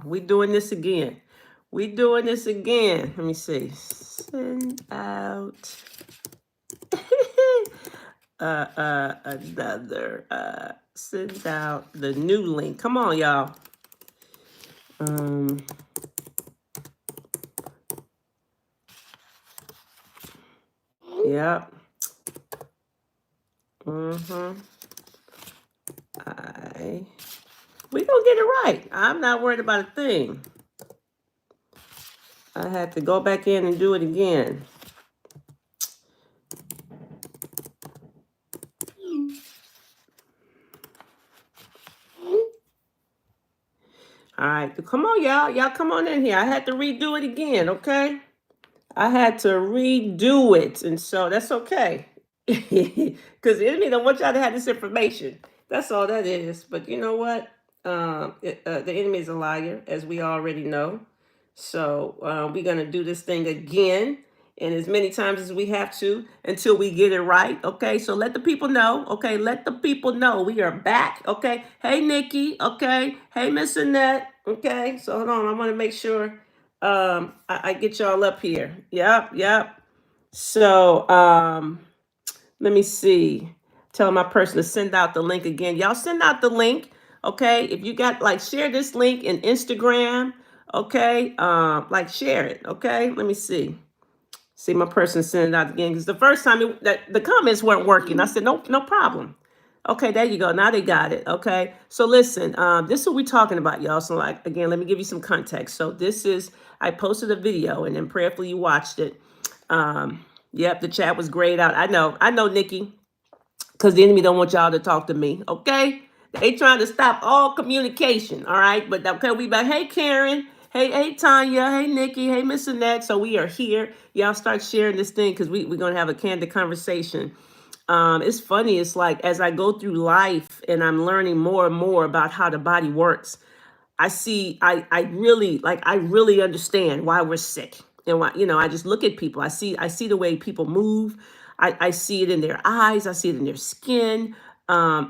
We doing this again. We doing this again. Let me see. Send out another send out the new link. Come on, y'all. Yep. We gonna get it right. I'm not worried about a thing. I had to go back in and do it again. All right, come on, y'all. Y'all come on in here. I had to redo it again, okay? I had to redo it, and so that's okay. Because the enemy don't want y'all to have this information. That's all that is. But you know what? The enemy is a liar, as we already know. So we're going to do this thing again and as many times as we have to until we get it right. Okay, so let the people know. Okay, let the people know we are back. Okay, hey, Nikki. Okay, hey, Miss Annette. Okay, so hold on. I want to make sure I get y'all up here. Yep. So let me see. Tell my person to send out the link again. Y'all send out the link. Okay, if you got share this link in Instagram. Okay, share it. Okay, let me see. See my person send it out again because the first time the comments weren't working. I said no problem. Okay, there you go. Now they got it. Okay, so listen, this is what we're talking about, y'all. So again, let me give you some context. So this is I posted a video and then prayerfully you watched it. Yep, the chat was grayed out. I know, Nikki, because the enemy don't want y'all to talk to me. Okay, they trying to stop all communication. All right, but okay, we back. Hey, Karen. Hey, Tanya. Hey, Nikki. Hey, Miss Annette. So we are here. Y'all start sharing this thing because we're going to have a candid conversation. It's funny. It's like as I go through life and I'm learning more and more about how the body works, I really understand why we're sick and why, I just look at people. I see the way people move. I see it in their eyes. I see it in their skin. I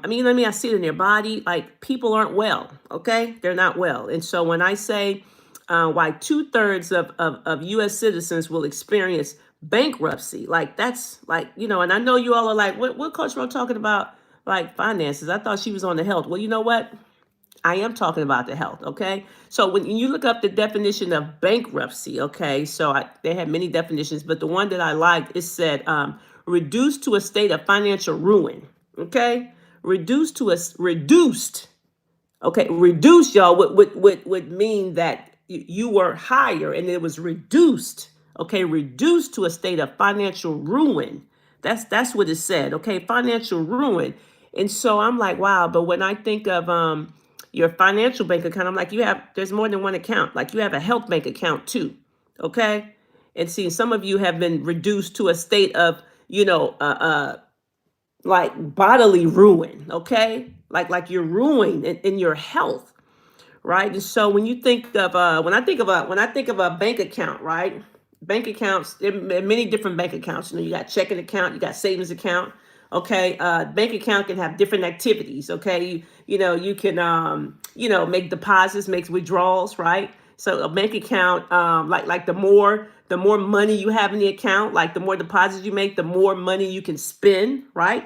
see it in their body. Like people aren't well. Okay. They're not well. And so when I say, why 2/3 of U.S. citizens will experience bankruptcy. That's and I know you all are like, what Coach Ro talking about? Like finances. I thought she was on the health. Well, you know what? I am talking about the health. Okay. So when you look up the definition of bankruptcy, okay, so they have many definitions, but the one that I liked, it said, reduced to a state of financial ruin. Okay. Reduced. Okay. Reduced, y'all, would mean that you were higher and it was reduced. Okay. Reduced to a state of financial ruin. That's what it said. Okay. Financial ruin. And so I'm like, wow. But when I think of your financial bank account, I'm like, there's more than one account. Like you have a health bank account too. Okay. And see, some of you have been reduced to a state of, like bodily ruin. Okay. Like you're ruined in your health. Right. And so when you think of when I think of a bank account, right? Bank accounts, there are many different bank accounts. You got checking account, you got savings account. Okay. Bank account can have different activities. Okay. You can make deposits, make withdrawals, right? So a bank account, like the more money you have in the account, like the more deposits you make, the more money you can spend, right?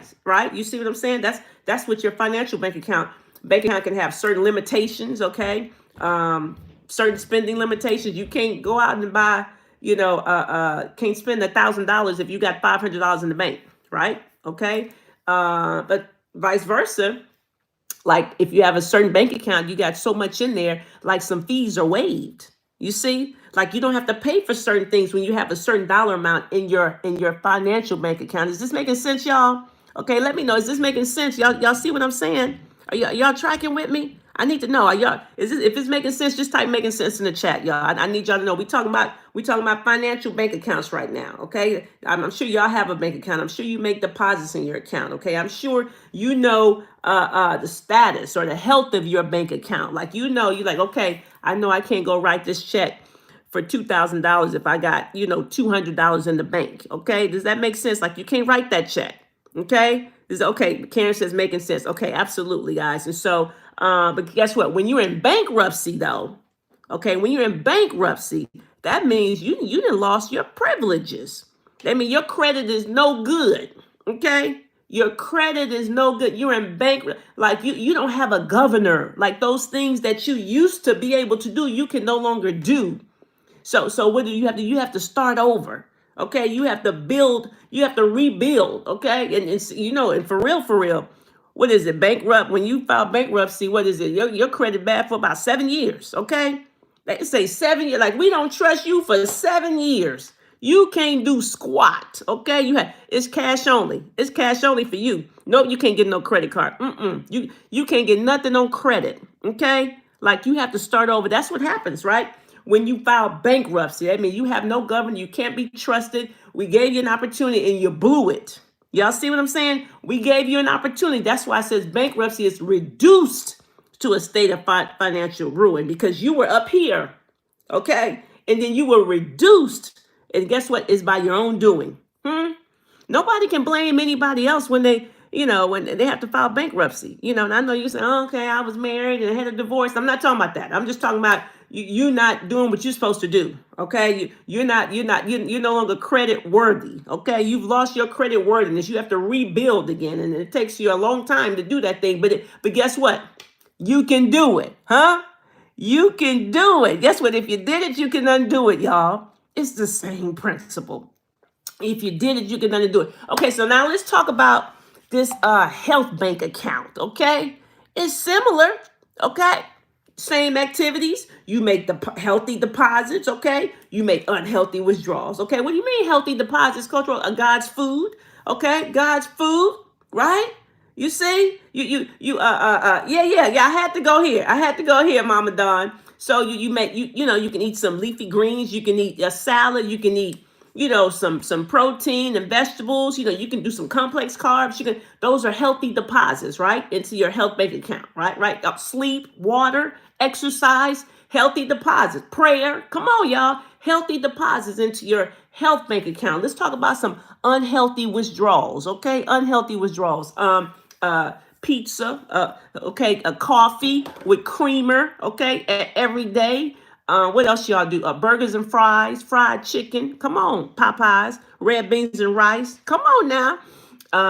You see what I'm saying? That's what your financial bank account can have certain limitations. Okay. Certain spending limitations. You can't go out and buy, can't spend $1,000 if you got $500 in the bank, right? Okay. But vice versa, like if you have a certain bank account, you got so much in there, like some fees are waived. You see, like you don't have to pay for certain things when you have a certain dollar amount in your financial bank account. Is this making sense, y'all? Okay, let me know. Is this making sense? Y'all see what I'm saying? Are y'all tracking with me? I need to know. Are y'all, if it's making sense, just type making sense in the chat, y'all. I need y'all to know. We talking about financial bank accounts right now. Okay. I'm sure y'all have a bank account. I'm sure you make deposits in your account. Okay. I'm sure you know the status or the health of your bank account. Like you're like, okay, I know I can't go write this check for $2,000 if I got, $200 in the bank. Okay. Does that make sense? Like you can't write that check. Okay. Okay. Karen says making sense. Okay. Absolutely, guys. And so, but guess what? When you're in bankruptcy though, Okay, when you're in bankruptcy, that means you done lost your privileges. That means your credit is no good. Okay? Your credit is no good. You're in bankrupt. Like you don't have a governor. Like those things that you used to be able to do, you can no longer do. So what do you have to? You have to start over. Okay, you have to build. You have to rebuild. Okay, and it's and for real, what is it? Bankrupt. When you file bankruptcy, what is it? Your credit bad for about 7 years. Okay, they say 7 years. Like we don't trust you for 7 years. You can't do squat. Okay, it's cash only. It's cash only for you. No, you can't get no credit card. You can't get nothing on credit. Okay, like you have to start over. That's what happens, right? When you file bankruptcy, I mean, you have no governor, you can't be trusted. We gave you an opportunity and you blew it. Y'all see what I'm saying? We gave you an opportunity. That's why it says bankruptcy is reduced to a state of financial ruin because you were up here, okay? And then you were reduced. And guess what? It's by your own doing. Nobody can blame anybody else when when they have to file bankruptcy. And I know you say, oh, okay, I was married and I had a divorce. I'm not talking about that. I'm just talking about you not doing what you're supposed to do. Okay, you're no longer credit worthy. Okay, you've lost your credit worthiness. You have to rebuild again, and it takes you a long time to do that thing. But guess what? You can do it, huh? You can do it. Guess what? If you did it, you can undo it, y'all. It's the same principle. If you did it, you can undo it. Okay, so now let's talk about this health bank account. Okay, it's similar. Okay, same activities. You make the healthy deposits. Okay, you make unhealthy withdrawals. Okay, what do you mean healthy deposits, Coach? God's food. Okay, God's food. Right? You see, yeah. I had to go here. Mama Don. So you make you can eat some leafy greens. You can eat a salad. You can eat some protein and vegetables. You can do some complex carbs. Those are healthy deposits, right, into your health bank account, right. Sleep, water, exercise, healthy deposits, prayer. Come on, y'all, healthy deposits into your health bank account. Let's talk about some unhealthy withdrawals. Okay, unhealthy withdrawals. Pizza, okay, a coffee with creamer, okay, every day. What else y'all do? Burgers and fries, fried chicken. Come on, Popeyes, red beans and rice. Come on now.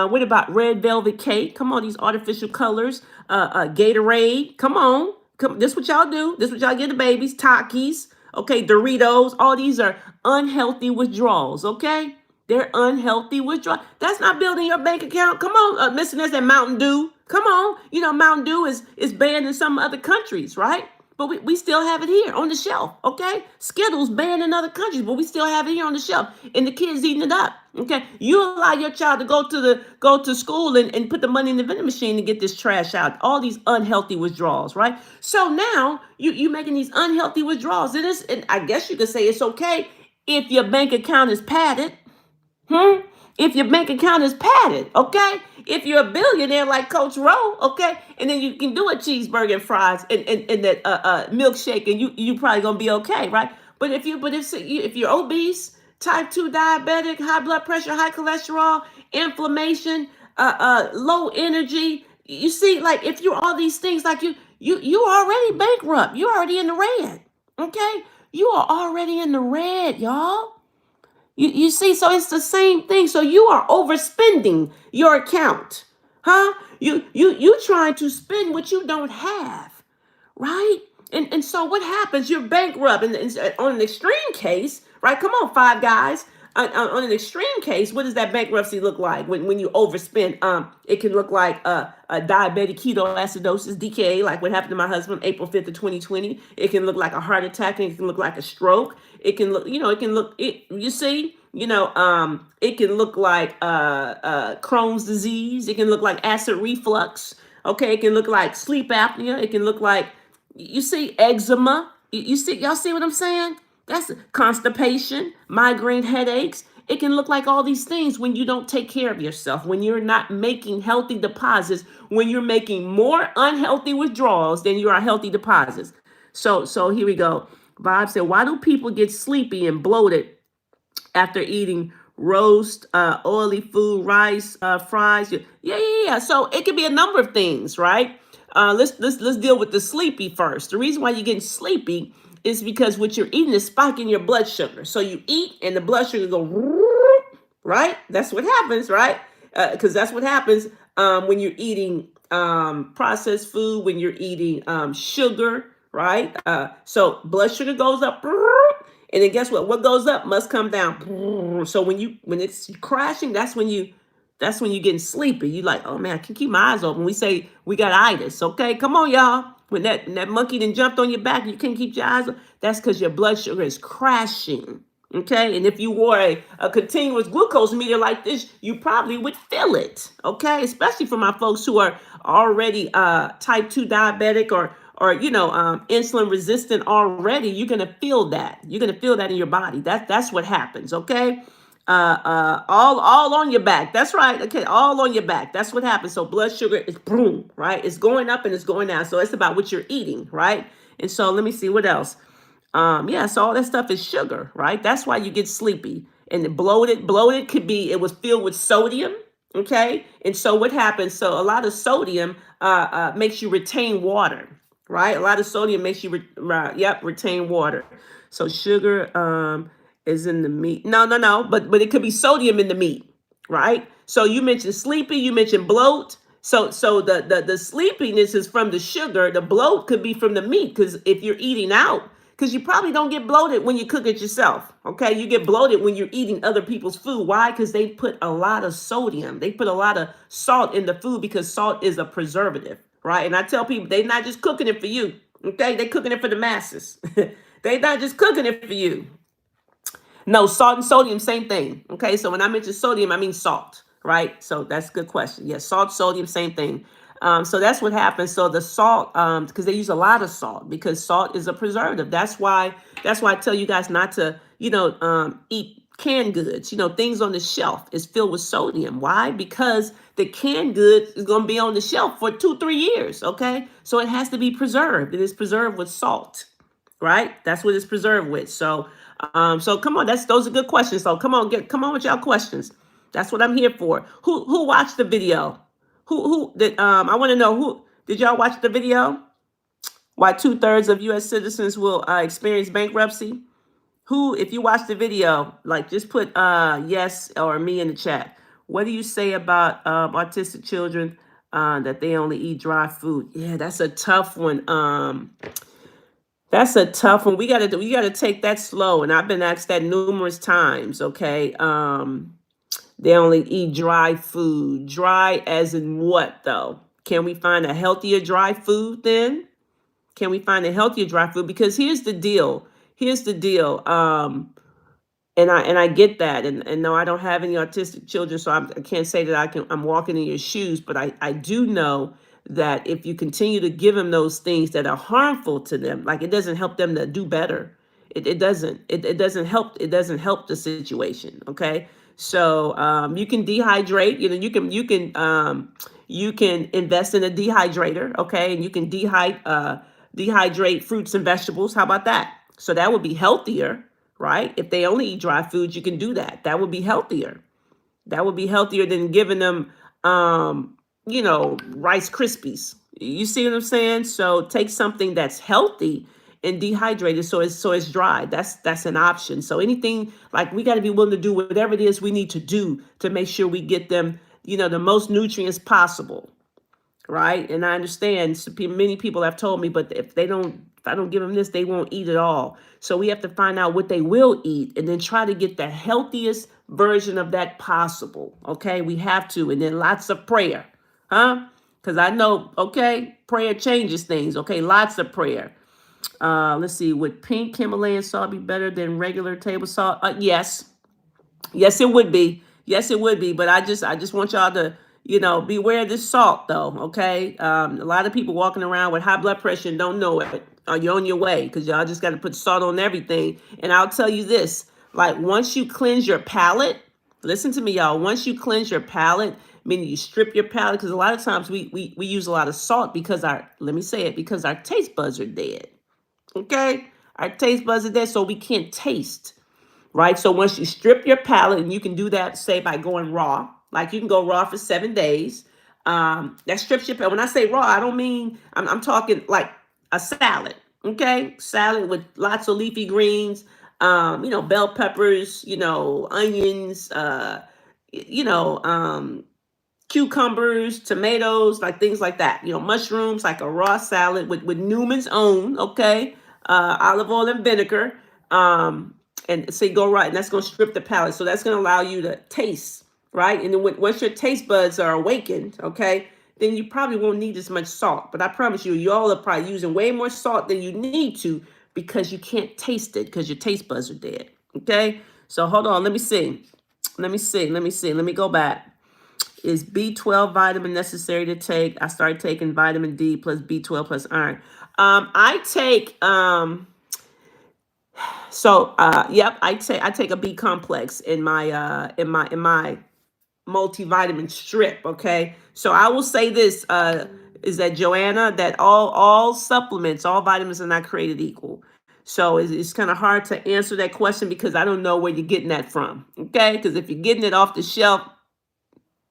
What about red velvet cake? Come on, these artificial colors. Gatorade. Come on. This what y'all do. This what y'all give the babies. Takis. Okay, Doritos. All these are unhealthy withdrawals. Okay, they're unhealthy withdrawals. That's not building your bank account. Come on, missing this and Mountain Dew. Come on. Mountain Dew is banned in some other countries, right? But we still have it here on the shelf, okay? Skittles banned in other countries, but we still have it here on the shelf, and the kids eating it up, okay? You allow your child to go to school and put the money in the vending machine to get this trash out. All these unhealthy withdrawals, right? So now you making these unhealthy withdrawals, and I guess you could say it's okay if your bank account is padded. If your bank account is padded, okay? If you're a billionaire like Coach Rowe, okay, and then you can do a cheeseburger and fries and that milkshake, and you probably gonna be okay, right? But if you're obese, type 2 diabetic, high blood pressure, high cholesterol, inflammation, low energy, you see, like if you're all these things, like you already bankrupt, you're already in the red, okay? You are already in the red, y'all. You see, so it's the same thing. So you are overspending your account, huh? You trying to spend what you don't have, right? And so what happens? You're bankrupt. And on an extreme case, right? Come on, five guys. On an extreme case, what does that bankruptcy look like when you overspend? It can look like a diabetic ketoacidosis, DKA, like what happened to my husband April 5th of 2020. It can look like a heart attack, and it can look like a stroke. It can look, you see, it can look like Crohn's disease. It can look like acid reflux. Okay, it can look like sleep apnea. It can look like, you see, eczema. Y'all see what I'm saying? That's constipation, migraine headaches. It can look like all these things when you don't take care of yourself, when you're not making healthy deposits, when you're making more unhealthy withdrawals than you are healthy deposits. So here we go. Bob said, why do people get sleepy and bloated after eating roast, oily food, rice, fries? Yeah. So it could be a number of things, right? Let's deal with the sleepy first. The reason why you're getting sleepy is because what you're eating is spiking your blood sugar. So you eat and the blood sugar go right. That's what happens, right? Because that's what happens when you're eating processed food, when you're eating sugar, right? So blood sugar goes up, and then guess what? What goes up must come down. So when it's crashing, that's when you're getting sleepy. You like, oh man, I can keep my eyes open. We say we got itis. Okay, come on, y'all. When that monkey then jumped on your back, and you can't keep your eyes open. That's because your blood sugar is crashing. Okay, and if you wore a continuous glucose meter like this, you probably would feel it. Okay, especially for my folks who are already type 2 diabetic or insulin resistant already, you're gonna feel that. You're gonna feel that in your body. That's what happens. Okay, all on your back. That's right. Okay, all on your back. That's what happens. So blood sugar is boom, right? It's going up and it's going down. So it's about what you're eating, right? And so let me see what else. Yeah, so all that stuff is sugar, right? That's why you get sleepy. And the bloated could be it was filled with sodium. Okay. And so what happens? So a lot of sodium makes you retain water, right? A lot of sodium makes you retain water. So sugar is in the meat. No, but it could be sodium in the meat, right? So you mentioned sleepy, you mentioned bloat. So the sleepiness is from the sugar. The bloat could be from the meat because if you're eating out, because you probably don't get bloated when you cook it yourself. Okay, you get bloated when you're eating other people's food. Why? Because they put a lot of sodium. They put a lot of salt in the food because salt is a preservative, right? And I tell people they're not just cooking it for you. Okay, they're cooking it for the masses. They're not just cooking it for you. No, salt and sodium, same thing. Okay, so when I mention sodium, I mean salt, right? So that's a good question. Yes, salt, sodium, same thing. So that's what happens. So the salt, because they use a lot of salt because salt is a preservative. That's why I tell you guys not to, eat canned goods. Things on the shelf is filled with sodium. Why? Because the canned goods is going to be on the shelf for 2-3 years. Okay, so it has to be preserved. It is preserved with salt, right? That's what it's preserved with. So come on, those are good questions. So come on with y'all questions. That's what I'm here for. Who watched the video? Who did I want to know who did y'all watch the video? Why 2/3 of U.S. citizens will experience bankruptcy? Who, if you watch the video, like just put yes or me in the chat. What do you say about autistic children that they only eat dry food? Yeah, that's a tough one. That's a tough one. We gotta take that slow. And I've been asked that numerous times. Okay. They only eat dry food. Dry as in what though? Can we find a healthier dry food then? Can we find a healthier dry food? Because here's the deal. Here's the deal. And I get that. And no, I don't have any autistic children, so I can't say that I'm walking in your shoes, but I do know that if you continue to give them those things that are harmful to them, like it doesn't help them to do better. It doesn't. It doesn't help. It doesn't help the situation. Okay. So you can dehydrate. You can invest in a dehydrator. Okay, and you can dehydrate fruits and vegetables. How about that? So that would be healthier, right? If they only eat dry foods, you can do that. That would be healthier. That would be healthier than giving them, Rice Krispies. You see what I'm saying? So take something that's healthy and dehydrate it so it's dry. That's an option. So anything like we got to be willing to do whatever it is we need to do to make sure we get them, the most nutrients possible, right? And I understand many people have told me, but if I don't give them this, they won't eat at all. So we have to find out what they will eat and then try to get the healthiest version of that possible. Okay, we have to, and then lots of prayer, huh? Because I know, okay, prayer changes things. Okay, lots of prayer. Let's see, would pink Himalayan salt be better than regular table salt? Yes. Yes, it would be. Yes, it would be. But I just want y'all to, beware of this salt, though. Okay. A lot of people walking around with high blood pressure and don't know it. Are you on your way? Because y'all just got to put salt on everything. And I'll tell you this: like once you cleanse your palate, listen to me, y'all. Once you cleanse your palate, meaning you strip your palate, because a lot of times we use a lot of salt because because our taste buds are dead. Okay, our taste buds are dead, so we can't taste. Right. So once you strip your palate, and you can do that, say by going raw, like you can go raw for 7 days. That strips your palate. When I say raw, I don't mean I'm talking like a salad. Okay, salad with lots of leafy greens, bell peppers, onions, you know, cucumbers, tomatoes, like things like that. Mushrooms, like a raw salad with Newman's Own, okay, olive oil and vinegar, um, and say go right, and that's going to strip the palate. So that's going to allow you to taste, right? And then once your taste buds are awakened, okay, then you probably won't need as much salt. But I promise you, you all are probably using way more salt than you need to because you can't taste it because your taste buds are dead. Okay, so hold on, let me see. Let me go back. Is B12 vitamin necessary to take? I started taking vitamin D plus B12 plus iron. I take yep, I take a B complex in my multivitamin strip. Okay, so I will say this is that, Joanna, that all supplements, all vitamins are not created equal. So it's kind of hard to answer that question because I don't know where you're getting that from. Okay, because if you're getting it off the shelf,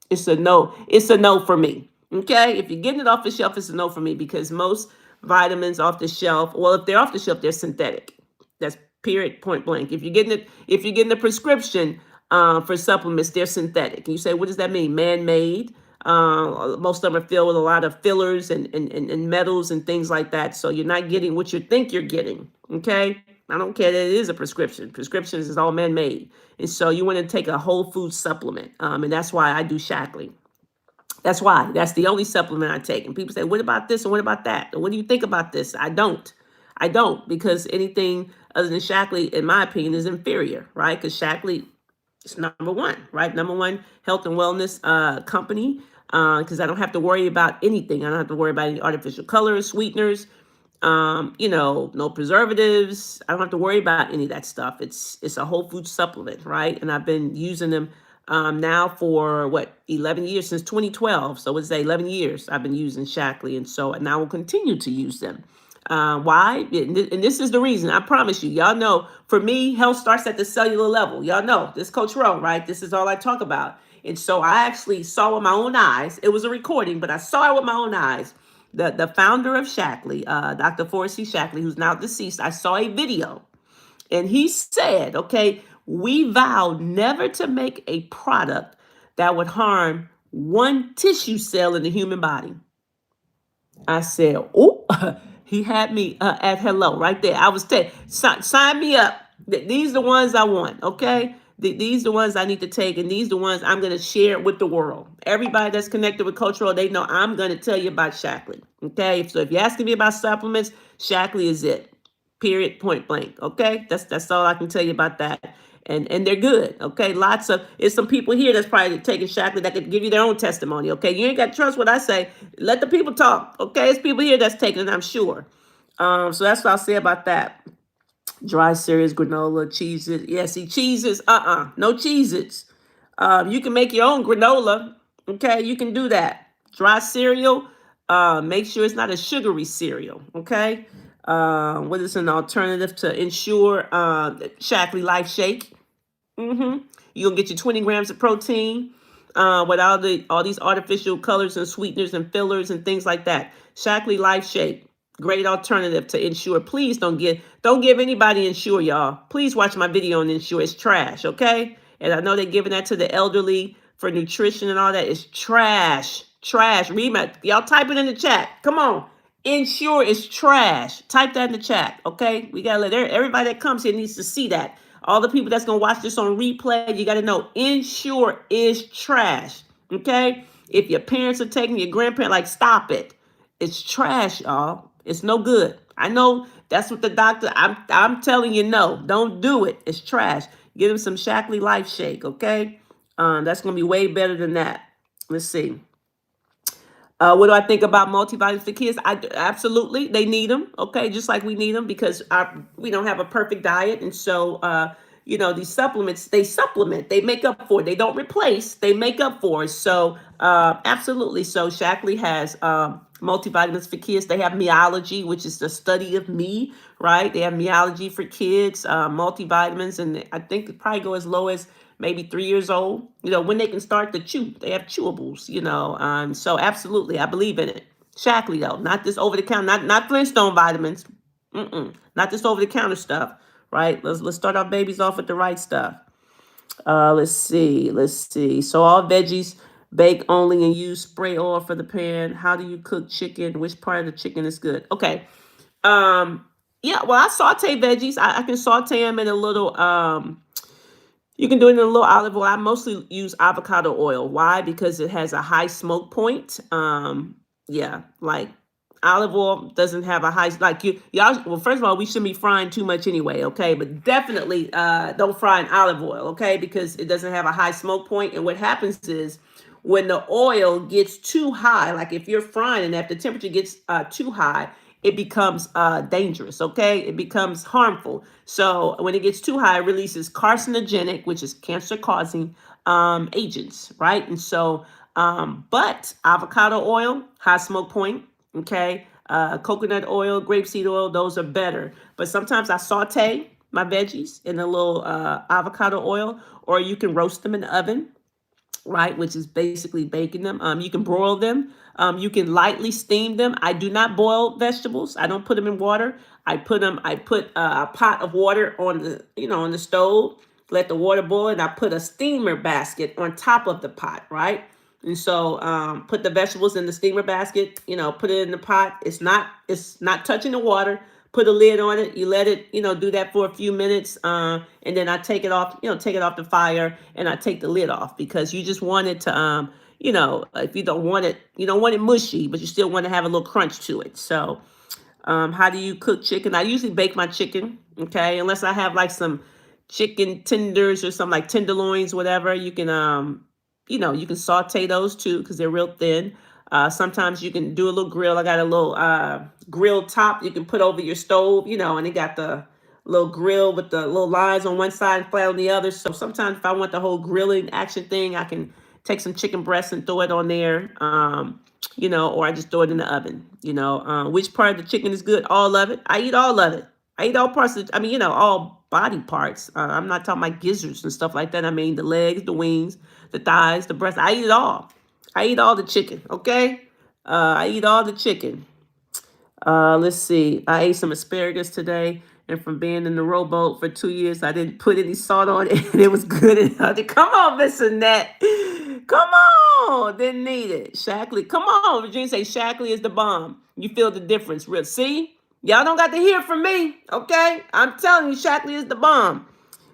it's a no. It's a no for me. Okay. If you're getting it off the shelf, it's a no for me because most vitamins off the shelf, well, if they're off the shelf, they're synthetic. That's period, point blank. If you're getting a prescription for supplements, they're synthetic. And you say, what does that mean? Man-made. Most of them are filled with a lot of fillers and metals and things like that. So you're not getting what you think you're getting. Okay. I don't care that it is a prescription. Prescriptions is all man-made. And so you want to take a whole food supplement. And that's why I do Shaklee. That's why. That's the only supplement I take. And people say, what about this and what about that? And what do you think about this? I don't. I don't, because anything other than Shaklee, in my opinion, is inferior, right? Because Shaklee is number one, right? Number one health and wellness company, because I don't have to worry about anything. I don't have to worry about any artificial colors, sweeteners, no preservatives. I don't have to worry about any of that stuff. It's a whole food supplement, right? And I've been using them now for 11 years, since 2012. So it's 11 years I've been using Shaklee, and I will continue to use them. Why? And this is the reason. I promise you, y'all know. For me, health starts at the cellular level. Y'all know this, Coach Rowe, right? This is all I talk about. And so I actually saw with my own eyes. It was a recording, but I saw it with my own eyes. The founder of Shaklee, Dr. Forrest C. Shaklee, who's now deceased, I saw a video, and he said, okay, we vowed never to make a product that would harm one tissue cell in the human body. I said, oh, he had me at hello right there. I was saying, sign me up. These are the ones I want, okay? These are the ones I need to take, and these are the ones I'm going to share with the world. Everybody that's connected with Cultural, they know I'm going to tell you about Shaklee, okay? So if you're asking me about supplements, Shaklee is it. Period, point blank, okay? That's all I can tell you about that. And they're good, okay? It's some people here that's probably taking Shaklee that could give you their own testimony, okay? You ain't got to trust what I say. Let the people talk, okay? It's people here that's taking it, I'm sure. So that's what I'll say about that. Dry cereals, granola, cheeses. Yeah, see, cheeses, no cheeses. You can make your own granola, okay? You can do that. Dry cereal, make sure it's not a sugary cereal, okay? What is an alternative to ensure Shaklee Life Shake? You're gonna get your 20 grams of protein without all these artificial colors and sweeteners and fillers and things like that. Shaklee Life Shake, great alternative to Ensure. Please don't give anybody Ensure, y'all. Please watch my video on Ensure. It's trash, okay? And I know they're giving that to the elderly for nutrition and all that. It's trash, trash. Y'all type it in the chat. Come on. Ensure is trash. Type that in the chat, okay? We gotta let everybody that comes here needs to see that. All the people that's gonna watch this on replay, you gotta know Ensure is trash, okay? If your parents are taking your grandparents, like, stop it. It's trash, y'all. It's no good. I know that's what the doctor. I'm telling you, no, don't do it. It's trash. Give them some Shaklee Life Shake, okay? That's gonna be way better than that. Let's see. What do I think about multivitamins for kids? Absolutely, they need them. Okay, just like we need them because we don't have a perfect diet, and so these supplements, they supplement, they make up for it. They don't replace, they make up for it. So absolutely. So Shaklee has multivitamins for kids. They have Meology, which is the study of me, right? They have Meology for kids, multivitamins, and I think it probably go as low as maybe 3 years old, when they can start to chew. They have chewables, so absolutely, I believe in it. Shaklee, though, not this over the counter, not Flintstone vitamins. Not this over the counter stuff, right? Let's start our babies off with the right stuff. Let's see. Let's see. So all veggies bake only and use spray oil for the pan. How do you cook chicken? Which part of the chicken is good? Okay. Um, yeah, well, I saute veggies. I can saute them in a little you can do it in a little olive oil. I mostly use avocado oil. Why? Because it has a high smoke point. Yeah, like olive oil doesn't have a high like y'all. Well, first of all, we shouldn't be frying too much anyway, okay? But definitely don't fry in olive oil, okay? Because it doesn't have a high smoke point. And what happens is when the oil gets too high, like if you're frying and if the temperature gets too high, it becomes dangerous, okay? It becomes harmful. So when it gets too high, it releases carcinogenic, which is cancer-causing agents, right? And so, but avocado oil, high smoke point, okay? Coconut oil, grapeseed oil, those are better. But sometimes I saute my veggies in a little avocado oil, or you can roast them in the oven, right? Which is basically baking them. You can broil them. You can lightly steam them. I do not boil vegetables. I don't put them in water. I put them. I put a pot of water on the, on the stove. Let the water boil, and I put a steamer basket on top of the pot, right? And so put the vegetables in the steamer basket. Put it in the pot. It's not touching the water. Put a lid on it. You let it, do that for a few minutes, and then I take it off. Take it off the fire, and I take the lid off because you just want it to, if you don't want it mushy, but you still want to have a little crunch to it. So how do you cook chicken? I usually bake my chicken, okay? Unless I have like some chicken tenders or some like tenderloins, whatever. You can saute those too because they're real thin. Sometimes you can do a little grill. I got a little grill top you can put over your stove, and it got the little grill with the little lines on one side and flat on the other. So sometimes if I want the whole grilling action thing, I can take some chicken breast and throw it on there. Or I just throw it in the oven. Which part of the chicken is good? All of it. I eat all of it. I eat all parts of, all body parts. I'm not talking about gizzards and stuff like that. I mean, the legs, the wings, the thighs, the breast. I eat it all. I eat all the chicken, okay? I eat all the chicken. Let's see. I ate some asparagus today, and from being in the rowboat for 2 years, I didn't put any salt on it, and it was good enough. Come on, Miss Annette. Come on. Didn't need it. Shackley. Come on. Virginia say Shackley is the bomb. You feel the difference. Real. See? Y'all don't got to hear from me, okay? I'm telling you, Shackley is the bomb.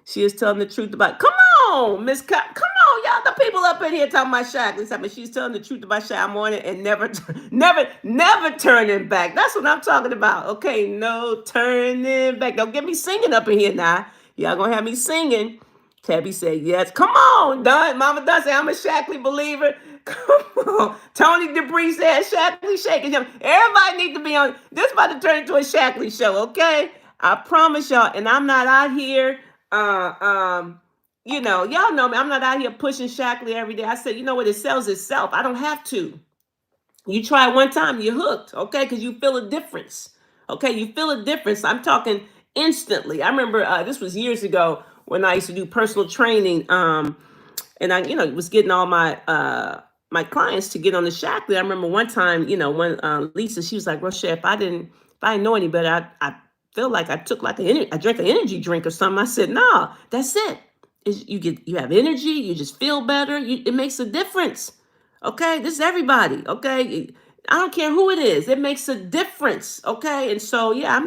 She is telling the truth about. Come on, Miss. Come on, y'all. The people up in here talking about Shackley. I mean, she's telling the truth about Shaq. I'm on it and never turning back. That's what I'm talking about. Okay, no turning back. Don't get me singing up in here now. Y'all gonna have me singing. Tabby said yes. Come on, Don. Mama Dunn said I'm a Shackley believer. Come on. Tony Debris said Shackley shaking him. Everybody need to be on. This about to turn into a Shackley show, okay? I promise y'all. And I'm not out here. Y'all know me. I'm not out here pushing Shackley every day. I said, you know what? It sells itself. I don't have to. You try it one time, you're hooked, okay? Because you feel a difference. Okay, you feel a difference. I'm talking instantly. I remember this was years ago when I used to do personal training. And I, was getting all my clients to get on the Shackley. I remember one time, when Lisa, she was like, Rochelle, if I didn't know any better, I feel like I took like I drank an energy drink or something. I said, no, that's it. You have energy. You just feel better. It makes a difference. Okay, this is everybody. Okay, I don't care who it is. It makes a difference. Okay, and so yeah,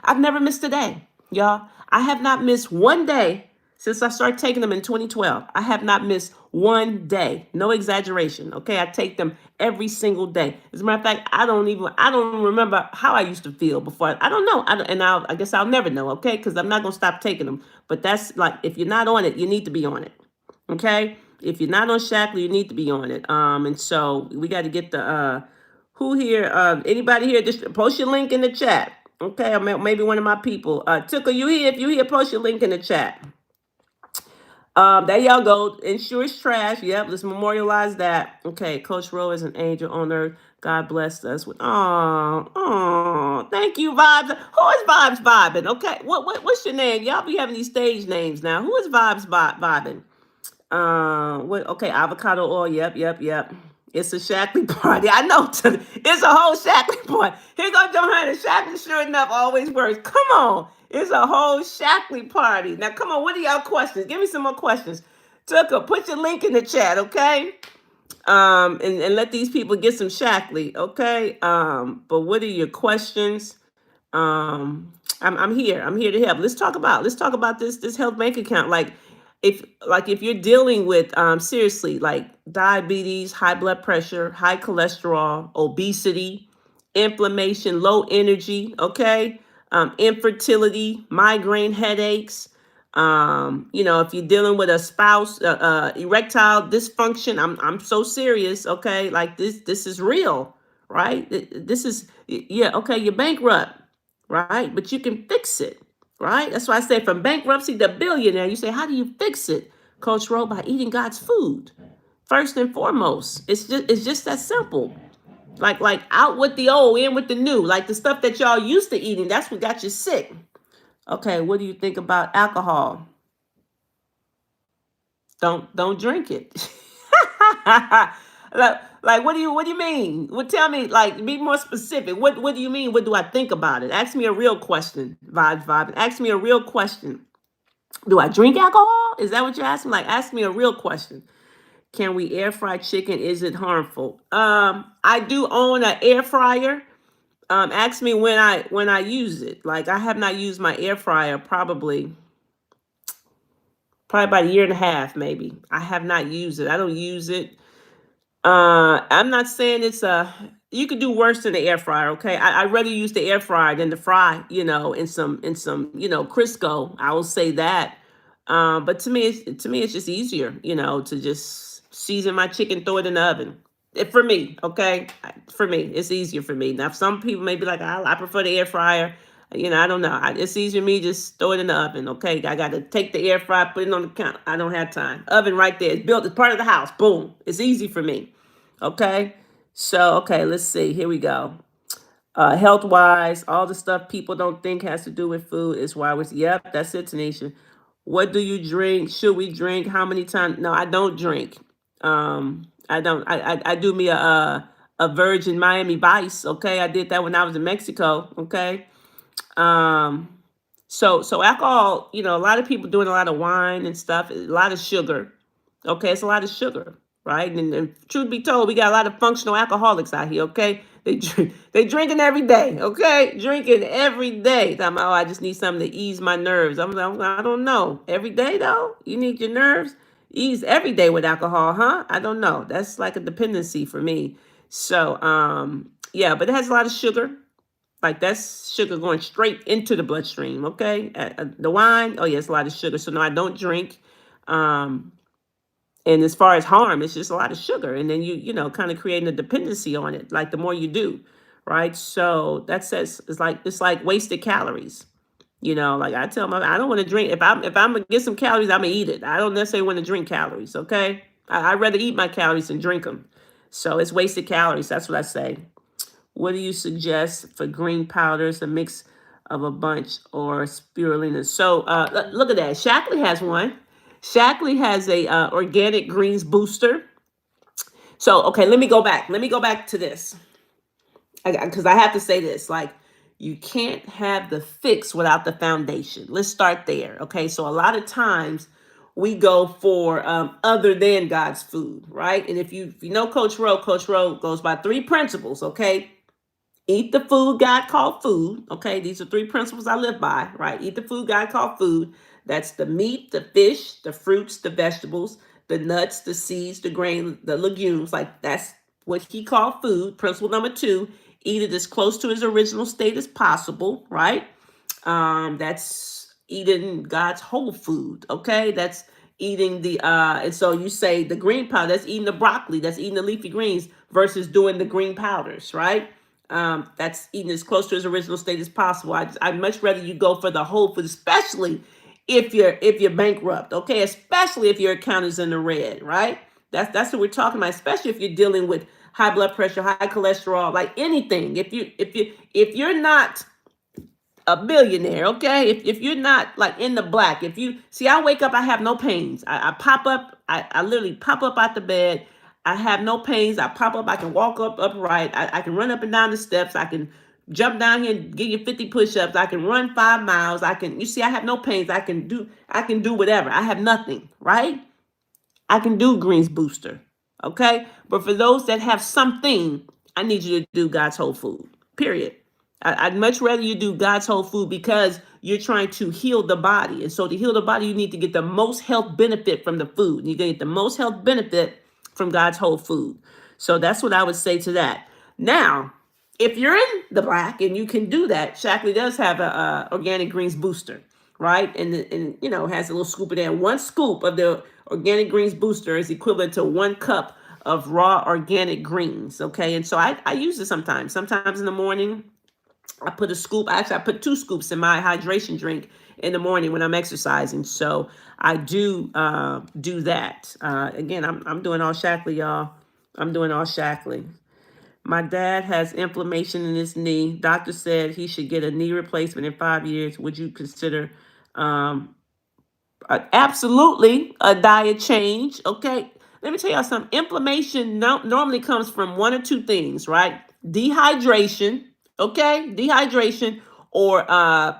I've never missed a day, y'all. I have not missed one day since I started taking them in 2012. I have not missed one day. No exaggeration. Okay, I take them every single day. As a matter of fact, I don't remember how I used to feel before. I don't know. I guess I'll never know. Okay, because I'm not gonna stop taking them. But that's like, if you're not on it, you need to be on it. Okay, if you're not on Shackley, you need to be on it. And so we got to get the who here? Anybody here? Just post your link in the chat. Okay, or maybe one of my people. Tuka, you here? If you here, post your link in the chat. There y'all go. Insurance trash. Yep, let's memorialize that. Okay, Coach Rowe is an angel on earth. God bless us with. Oh, thank you, Vibes. Who is Vibes vibing? Okay, what's your name? Y'all be having these stage names now. Who is Vibes vibing? What? Okay, avocado oil. Yep. It's a Shackley party. I know. It's a whole Shackley party. Here goes Johanna. Shackley, sure enough, always works. Come on. It's a whole Shackley party. Now, come on. What are y'all questions? Give me some more questions. Tucker, put your link in the chat, okay? And let these people get some Shackley, okay? But what are your questions? I'm here. I'm here to help. Let's talk about this health bank account. If you're dealing with seriously like diabetes, high blood pressure, high cholesterol, obesity, inflammation, low energy, okay, infertility, migraine headaches. If you're dealing with a spouse, erectile dysfunction, I'm so serious, okay? Like this is real, right? This is yeah, okay, you're bankrupt, right? But you can fix it, right? That's why I say from bankruptcy to billionaire. You say, how do you fix it, Coach Rowe? By eating God's food, first and foremost. It's just that simple. Like out with the old, in with the new. Like the stuff that y'all used to eating, that's what got you sick. Okay, what do you think about alcohol? Don't drink it. like what do you mean? Well, tell me, like, be more specific. What do you mean? What do I think about it? Ask me a real question, vibe. Ask me a real question. Do I drink alcohol? Is that what you're asking? Like, ask me a real question. Can we air fry chicken? Is it harmful? I do own an air fryer. Ask me when I use it. Like, I have not used my air fryer probably about a year and a half, maybe. I have not used it. I don't use it. I'm not saying you could do worse than the air fryer, okay? I'd rather use the air fryer than the fry, in some Crisco. I will say that. But to me it's just easier, to just season my chicken, throw it in the oven. For me, okay? For me, it's easier for me. Now some people may be like, I prefer the air fryer. I don't know. It's easier for me, just throw it in the oven, okay? I got to take the air fryer, put it on the counter. I don't have time. Oven right there. It's built. It's part of the house. Boom. It's easy for me, okay? So, okay, let's see. Here we go. Health wise, all the stuff people don't think has to do with food is why we're, yep, that's it, Tanisha. What do you drink? Should we drink? How many times? No, I don't drink. I don't. I do me a Virgin Miami Vice. Okay, I did that when I was in Mexico. Okay, um, so alcohol, a lot of people doing a lot of wine and stuff, a lot of sugar. Okay, it's a lot of sugar, right? And truth be told, we got a lot of functional alcoholics out here. Okay, they drinking every day. Okay, drinking every day. Talking about, oh, I just need something to ease my nerves. I don't know. Every day though, you need your nerves ease every day with alcohol, huh? I don't know. That's like a dependency for me. So yeah, but it has a lot of sugar. Like that's sugar going straight into the bloodstream. Okay, the wine. Oh yeah, it's a lot of sugar. So no, I don't drink. Um, and as far as harm, it's just a lot of sugar, and then kind of creating a dependency on it. Like the more you do, right? So that says it's like wasted calories. Like I tell my, I don't want to drink. If I'm gonna get some calories, I'm gonna eat it. I don't necessarily want to drink calories. Okay, I'd rather eat my calories than drink them. So it's wasted calories. That's what I say. What do you suggest for green powders? A mix of a bunch or spirulina. So look at that. Shackley has one. Shackley has a organic greens booster. So okay, let me go back. Let me go back to this because I have to say this. Like, you can't have the fix without the foundation. Let's start there. Okay, so a lot of times we go for other than God's food, right? And if you know Coach Rowe goes by three principles. Okay, eat the food God called food. Okay, these are three principles I live by, right? Eat the food God called food. That's the meat, the fish, the fruits, the vegetables, the nuts, the seeds, the grain, the legumes. Like that's what he called food. Principle number two, eat it as close to his original state as possible, right? That's eating God's whole food. Okay, that's eating and so you say the green powder, that's eating the broccoli, that's eating the leafy greens versus doing the green powders, right? That's eating as close to his original state as possible. I'd much rather you go for the whole food, especially if you're bankrupt, okay? Especially if your account is in the red, right? That's what we're talking about. Especially if you're dealing with high blood pressure, high cholesterol, like anything. If you're not a billionaire, okay? If you're not like in the black, if you see, I wake up, I have no pains. I pop up, I literally pop up out the bed. I have no pains. I pop up. I can walk up upright. I can run up and down the steps. I can jump down here and give you 50 push-ups. I can run 5 miles. You see, I have no pains. I can do whatever. I have nothing, right? I can do greens booster. Okay. But for those that have something, I need you to do God's whole food. Period. I'd much rather you do God's whole food because you're trying to heal the body. And so to heal the body, you need to get the most health benefit from the food. You're going to get the most health benefit from God's whole food. So that's what I would say to that. Now, if you're in the black and you can do that, Shackley does have a organic greens booster, right? And has a little scoop of that. One scoop of the organic greens booster is equivalent to 1 cup of raw organic greens. Okay, and so I use it sometimes. Sometimes in the morning, I put a scoop. Actually, I put 2 scoops in my hydration drink in the morning when I'm exercising. So I do that. Again, I'm doing all Shackley, y'all. I'm doing all Shackley. My dad has inflammation in his knee. Doctor said he should get a knee replacement in 5 years. Would you consider absolutely a diet change? Okay. Let me tell y'all something. Inflammation normally comes from one or two things, right? Dehydration, okay? Dehydration or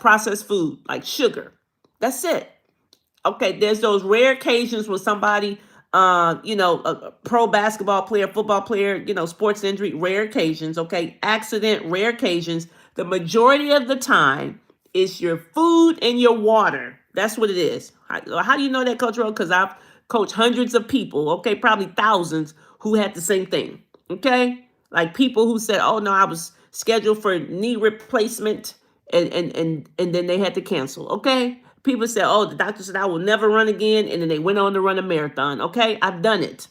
processed food like sugar. That's it. Okay, there's those rare occasions when somebody, a pro basketball player, football player, sports injury, rare occasions, okay, accident, rare occasions. The majority of the time, it's your food and your water. That's what it is. How do you know that, Coach Rowe? Because I've coached hundreds of people, okay, probably thousands who had the same thing, okay? Like people who said, oh, no, I was scheduled for knee replacement and then they had to cancel, okay? People said, oh, the doctor said I will never run again, and then they went on to run a marathon, okay? I've done it.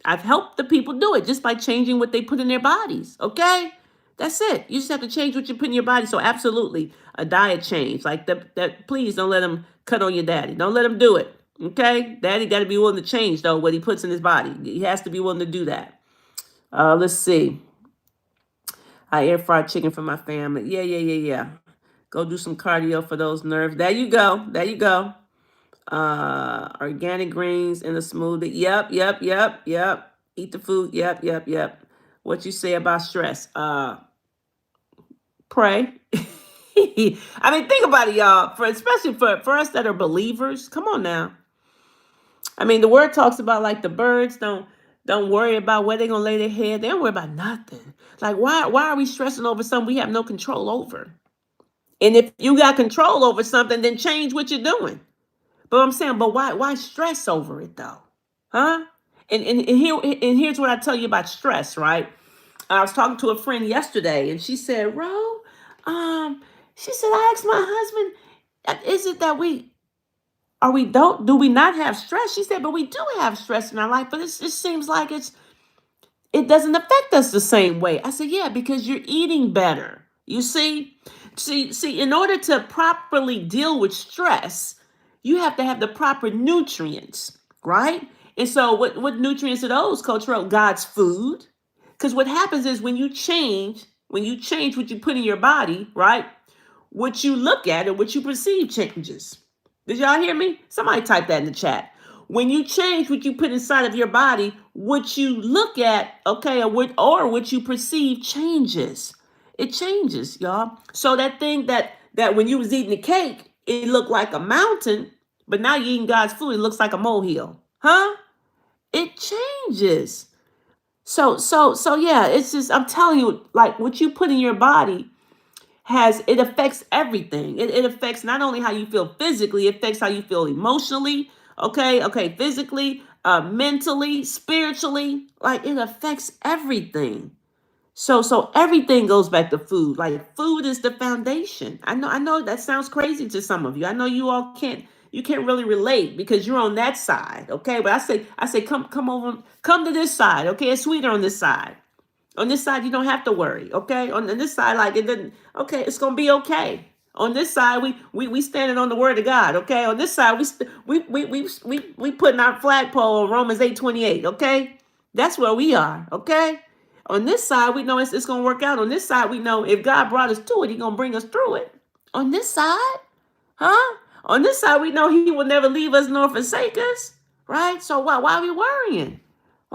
I've helped the people do it just by changing what they put in their bodies, okay? That's it. You just have to change what you put in your body. So absolutely, a diet change. Like that. Please don't let him cut on your daddy. Don't let him do it, okay? Daddy got to be willing to change, though, what he puts in his body. He has to be willing to do that. Let's see. I air fried chicken for my family. Yeah. Go do some cardio for those nerves. There you go. There you go. Organic greens in a smoothie. Yep. Eat the food. Yep. What you say about stress? Pray. I mean, think about it, y'all. Especially for us that are believers. Come on now. I mean, the word talks about like the birds don't worry about where they're gonna lay their head. They don't worry about nothing. Like why are we stressing over something we have no control over? And if you got control over something, then change what you're doing. But I'm saying, but why stress over it though? Huh? And here's what I tell you about stress, right? I was talking to a friend yesterday and she said, Ro, she said, I asked my husband, is it that do we not have stress? She said, but we do have stress in our life, but it just seems like it doesn't affect us the same way. I said, yeah, because you're eating better. You see, in order to properly deal with stress, you have to have the proper nutrients, right? And so what nutrients are those, Coach Rowe? God's food. Because what happens is when you change what you put in your body, right? What you look at and what you perceive changes. Did y'all hear me? Somebody type that in the chat. When you change what you put inside of your body, what you look at, okay, or what you perceive changes. It changes, y'all. So that thing that when you was eating the cake, it looked like a mountain, but now you're eating God's food, it looks like a molehill. Huh? It changes. So yeah, it's just I'm telling you, like what you put in your body it affects everything. It affects not only how you feel physically, it affects how you feel emotionally, okay, physically, mentally, spiritually, like it affects everything. So everything goes back to food. Like food is the foundation. I know that sounds crazy to some of you. I know you can't really relate because you're on that side, okay? But I say come over, come to this side, okay? It's sweeter on this side. On this side, you don't have to worry, okay? On this side, like it didn't, okay, it's gonna be okay. On this side, we standing on the word of God, okay? On this side, we putting our flagpole on Romans 8:28, okay? That's where we are, okay? On this side, we know it's gonna work out. On this side, we know if God brought us to it, He's gonna bring us through it. On this side, huh? On this side, we know He will never leave us nor forsake us, right? So why are we worrying?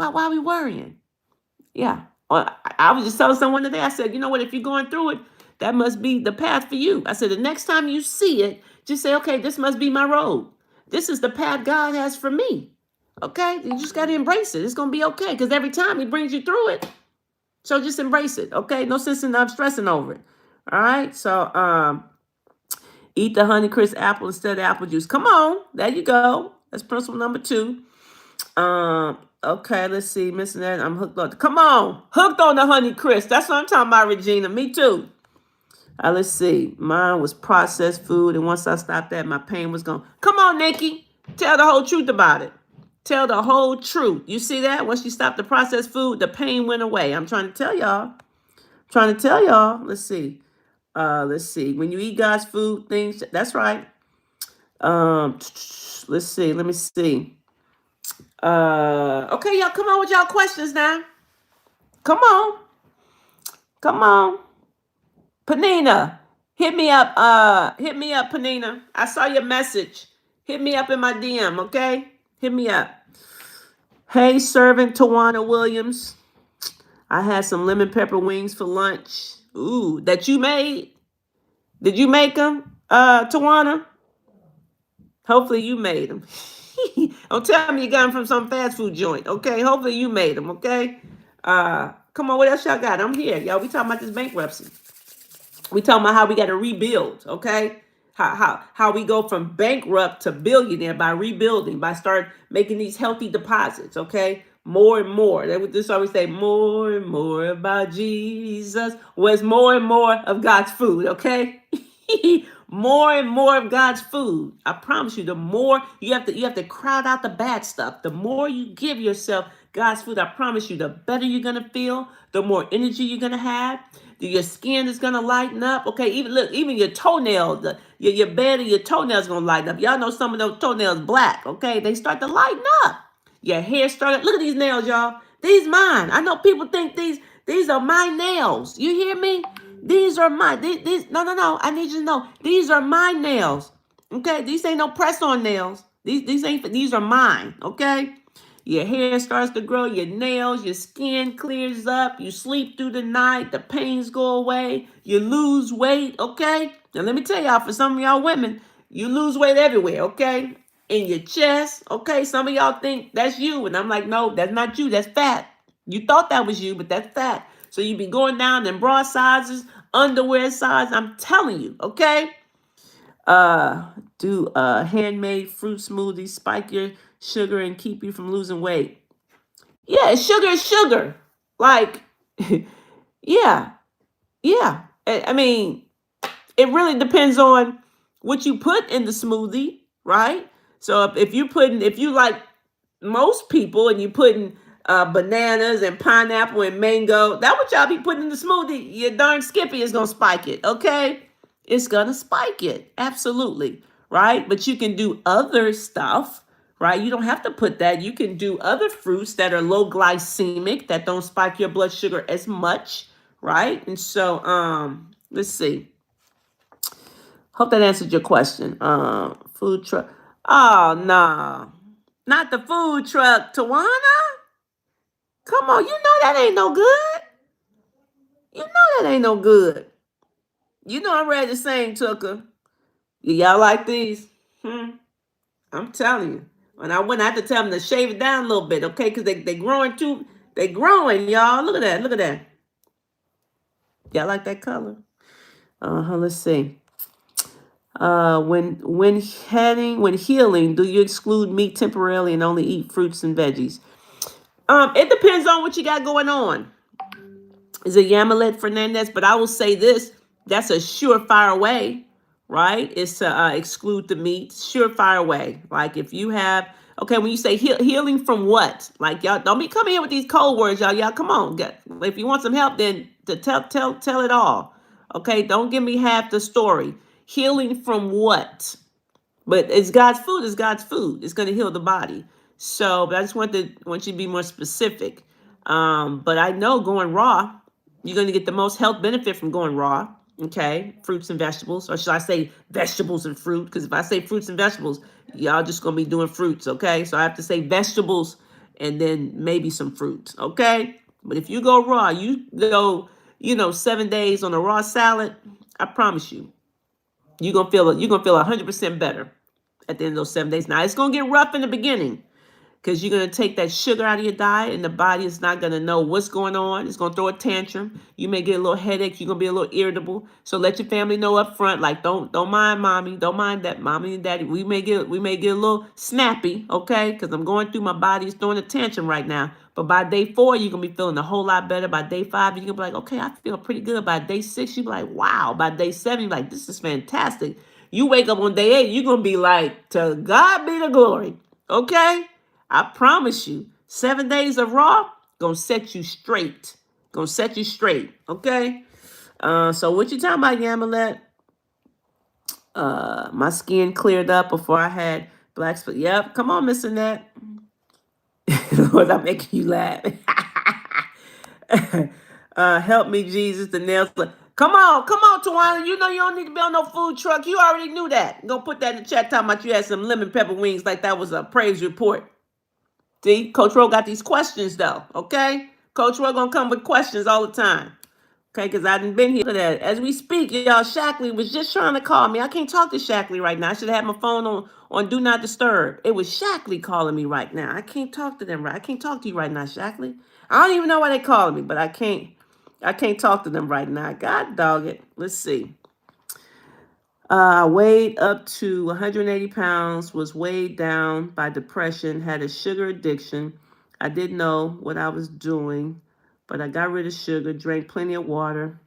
Why are we worrying? Yeah. Well, I was just telling someone today, I said, you know what, if you're going through it, that must be the path for you. I said, the next time you see it, just say, okay, this must be my road. This is the path God has for me. Okay? You just got to embrace it. It's going to be okay because every time He brings you through it. So just embrace it. Okay? No sense in stressing over it. All right? So, eat the Honeycrisp apple instead of apple juice. Come on. There you go. That's principle number 2. Okay, let's see. Missing that. I'm hooked on. Come on. Hooked on the Honeycrisp. That's what I'm talking about, Regina. Me too. Let's see. Mine was processed food. And once I stopped that, my pain was gone. Come on, Nikki. Tell the whole truth about it. Tell the whole truth. You see that? Once you stop the processed food, the pain went away. I'm trying to tell y'all. Let's see. Let's see. When you eat God's food, things. That's right. Let's see. Let me see. Okay, y'all, come on with y'all questions now. Come on. Panina, hit me up, Panina. I saw your message. Hit me up in my DM, okay? Hit me up. Hey, servant Tawana Williams. I had some lemon pepper wings for lunch. Ooh, that you made? Did you make them, Tawana? Hopefully you made them. Don't tell me you got them from some fast food joint, okay? Hopefully you made them, okay? Come on, what else y'all got? I'm here, y'all. We talking about this bankruptcy. We talking about how we got to rebuild, okay? How we go from bankrupt to billionaire by rebuilding, by start making these healthy deposits, okay? More and more. They would just always say more and more about Jesus. Well, it's more and more of God's food, okay? More and more of God's food. I promise you, the more you have to crowd out the bad stuff. The more you give yourself God's food, I promise you, the better you're gonna feel, the more energy you're gonna have. Your skin is gonna lighten up. Okay, even your toenails, your bed of your toenails gonna lighten up. Y'all know some of those toenails black. Okay, they start to lighten up. Your hair started. Look at these nails, y'all. These mine. I know people think these are my nails. You hear me? These are mine. These no. I need you to know these are my nails. Okay, these ain't no press on nails. These are mine. Okay. Your hair starts to grow, your nails, your skin clears up, you sleep through the night, the pains go away, you lose weight, okay? Now let me tell y'all, for some of y'all women, you lose weight everywhere, okay? In your chest, okay? Some of y'all think that's you, and I'm like, no, that's not you, that's fat. You thought that was you, but that's fat. So you be going down in bra sizes, underwear size, I'm telling you, okay? Do handmade fruit smoothies, spike your sugar and keep you from losing weight. Yeah, sugar is sugar. Like, yeah. I mean, it really depends on what you put in the smoothie, right? So if you like most people and you putting bananas and pineapple and mango, that what y'all be putting in the smoothie, your darn Skippy is gonna spike it, okay? It's gonna spike it, absolutely, right? But you can do other stuff, right? You don't have to put that. You can do other fruits that are low glycemic that don't spike your blood sugar as much, right? And so, let's see. Hope that answered your question. Food truck. Oh no, not the food truck, Tawana. Come on, you know that ain't no good. You know that ain't no good. You know I'm ready to sing, Tucker. Y'all like these? I'm telling you. When I went, I had to tell them to shave it down a little bit, okay? Because they growing too. They growing, y'all. Look at that. Look at that. Y'all like that color? Let's see. When healing, do you exclude meat temporarily and only eat fruits and veggies? It depends on what you got going on. Is it Yamilet Fernandez? But I will say this: that's a surefire way, right? Is to exclude the meat. Surefire way. Like if you have, okay, when you say healing from what? Like y'all don't be coming here with these cold words, y'all. Y'all come on. If you want some help, then to tell it all. Okay, don't give me half the story. Healing from what? But it's God's food. It's God's food. It's going to heal the body. So, but I just want you to be more specific. But I know going raw, you're going to get the most health benefit from going raw. Okay, fruits and vegetables, or should I say vegetables and fruit? Because if I say fruits and vegetables, y'all just going to be doing fruits. Okay, so I have to say vegetables and then maybe some fruits. Okay. But if you go raw, you go, 7 days on a raw salad, I promise you, you're gonna feel 100% better at the end of those 7 days. Now it's gonna get rough in the beginning, because you're going to take that sugar out of your diet, and the body is not going to know what's going on. It's going to throw a tantrum. You may get a little headache. You're going to be a little irritable. So let your family know up front, like, don't mind mommy, don't mind that mommy and daddy. We may get a little snappy, okay? Because I'm going through, my body is throwing a tantrum right now. But by day 4, you're going to be feeling a whole lot better. By day 5, you're going to be like, okay, I feel pretty good. By day 6, you'll be like, wow. By day 7, you're like, this is fantastic. You wake up on day 8, you're going to be like, to God be the glory, okay? I promise you, 7 days of raw gonna set you straight. Gonna set you straight. Okay. So what you talking about, Yamilet? My skin cleared up before I had black spot. Yep. Come on, Miss Annette. Lord, I'm making you laugh. Help me, Jesus. The nails. Come on, Tawana. You know you don't need to be on no food truck. You already knew that. Go put that in the chat talking about you had some lemon pepper wings like that was a praise report. See, Coach Ro got these questions though, okay? Coach Ro gonna come with questions all the time, okay? Because I done been here for that. As we speak, y'all, Shackley was just trying to call me. I can't talk to Shackley right now. I should have had my phone on Do Not Disturb. It was Shackley calling me right now. I can't talk to them right. I can't talk to you right now, Shackley. I don't even know why they calling me, but I can't talk to them right now. God dog it. Let's see. I weighed up to 180 pounds, was weighed down by depression, had a sugar addiction. I didn't know what I was doing, but I got rid of sugar, drank plenty of water.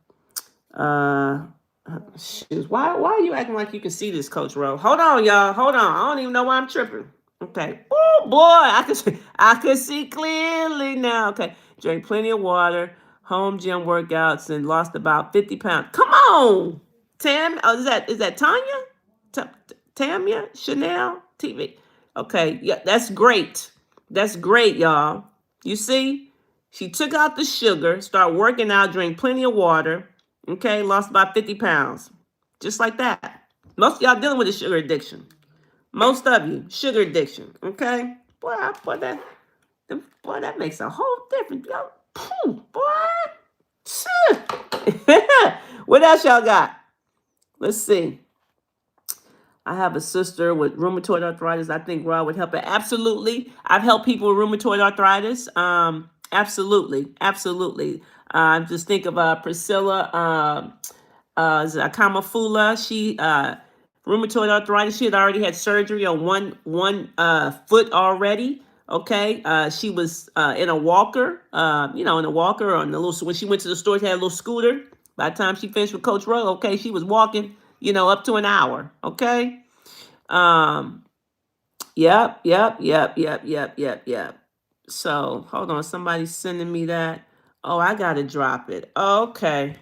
Shoes. Why are you acting like you can see this, Coach Ro? Hold on, y'all. Hold on. I don't even know why I'm tripping. Okay. Oh boy, I could see clearly now. Okay. Drank plenty of water, home gym workouts, and lost about 50 pounds. Come on. Tam, is that Tanya? Tamia? Chanel? TV. Okay, yeah, that's great. That's great, y'all. You see, she took out the sugar, started working out, drank plenty of water. Okay, lost about 50 pounds. Just like that. Most of y'all dealing with a sugar addiction. Most of you, sugar addiction. Okay? Boy, that makes a whole difference. Boy. What else y'all got? Let's see. I have a sister with rheumatoid arthritis. I think Raw would help her. Absolutely. I've helped people with rheumatoid arthritis. Absolutely. Just think of Priscilla Akamafula. She rheumatoid arthritis. She had already had surgery on one foot already. Okay. She was in a walker, in a walker or in a little. When she went to the store, she had a little scooter. By the time she finished with Coach Rowe, okay, she was walking, up to an hour. Okay. Yep. So hold on, somebody's sending me that. Oh, I gotta drop it. Okay.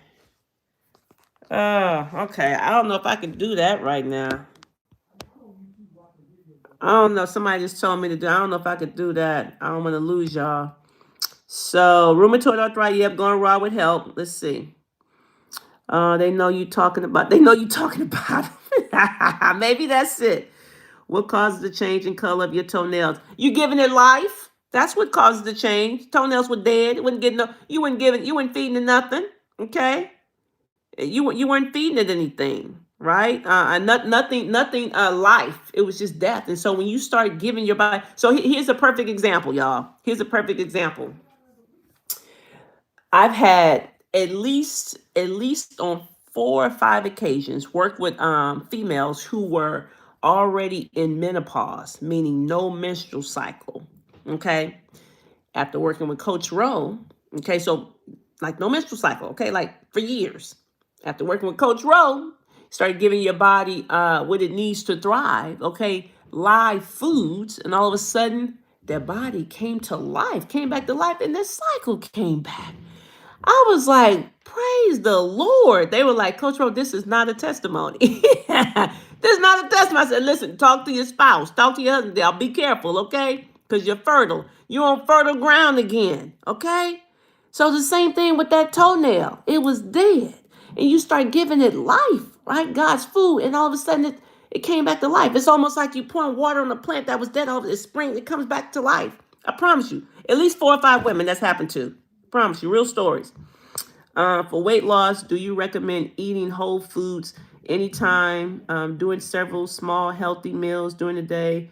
Okay. I don't know if I can do that right now. I don't know. Somebody just told me to do. I don't know if I could do that. I don't want to lose y'all. So rheumatoid arthritis. Yep, going raw would help. Let's see. They know you talking about. They know you talking about. Maybe that's it. What causes the change in color of your toenails? You giving it life. That's what causes the change. Toenails were dead. It wouldn't get no. You weren't feeding it nothing. Okay. You weren't feeding it anything, right? Nothing. Life. It was just death. And so when you start giving your body, so here's a perfect example, y'all. Here's a perfect example. I've had at least on 4 or 5 occasions worked with females who were already in menopause, meaning no menstrual cycle. Okay. After working with Coach Rowe, okay, so like no menstrual cycle, okay, like for years. After working with Coach Rowe, started giving your body what it needs to thrive, okay, live foods, and all of a sudden their body came back to life, and their cycle came back. I was like, praise the Lord. They were like, Coach Rowe, this is not a testimony. This is not a testimony. I said, listen, talk to your spouse, talk to your husband. I'll be careful, okay? Because you're fertile. You're on fertile ground again, okay? So the same thing with that toenail. It was dead. And you start giving it life, right? God's food. And all of a sudden, it came back to life. It's almost like you pouring water on a plant that was dead. All of it springs, it comes back to life. I promise you. At least 4 or 5 women that's happened to. Promise you, real stories. For weight loss, do you recommend eating whole foods anytime, doing several small healthy meals during the day,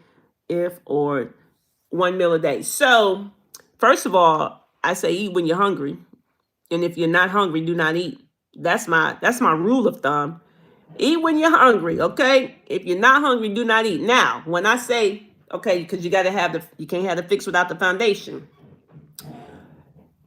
if or one meal a day? So, first of all, I say eat when you're hungry, and if you're not hungry, do not eat. That's my rule of thumb. Eat when you're hungry, okay? If you're not hungry, do not eat. Now, when I say okay, because you can't have the fix without the foundation.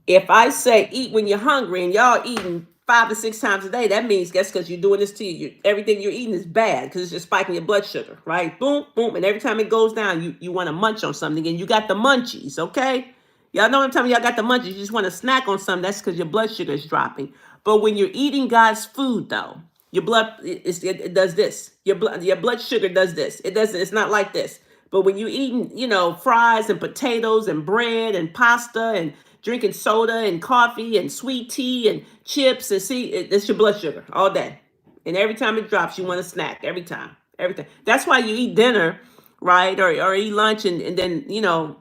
If I say eat when you're hungry and y'all eating 5 to 6 times a day, that means that's because you're doing this to you. Everything you're eating is bad because it's just spiking your blood sugar, right? Boom, boom, and every time it goes down, you want to munch on something, and you got the munchies, okay? Y'all know what I'm telling you. Y'all got the munchies. You just want to snack on something. That's because your blood sugar is dropping. But when you're eating God's food, though, your blood it does this. Your blood sugar does this. It doesn't. It's not like this. But when you eating, fries and potatoes and bread and pasta and drinking soda and coffee and sweet tea and chips and it's your blood sugar all day. And every time it drops, you want a snack. Every time. Everything. That's why you eat dinner, right? Or eat lunch and then,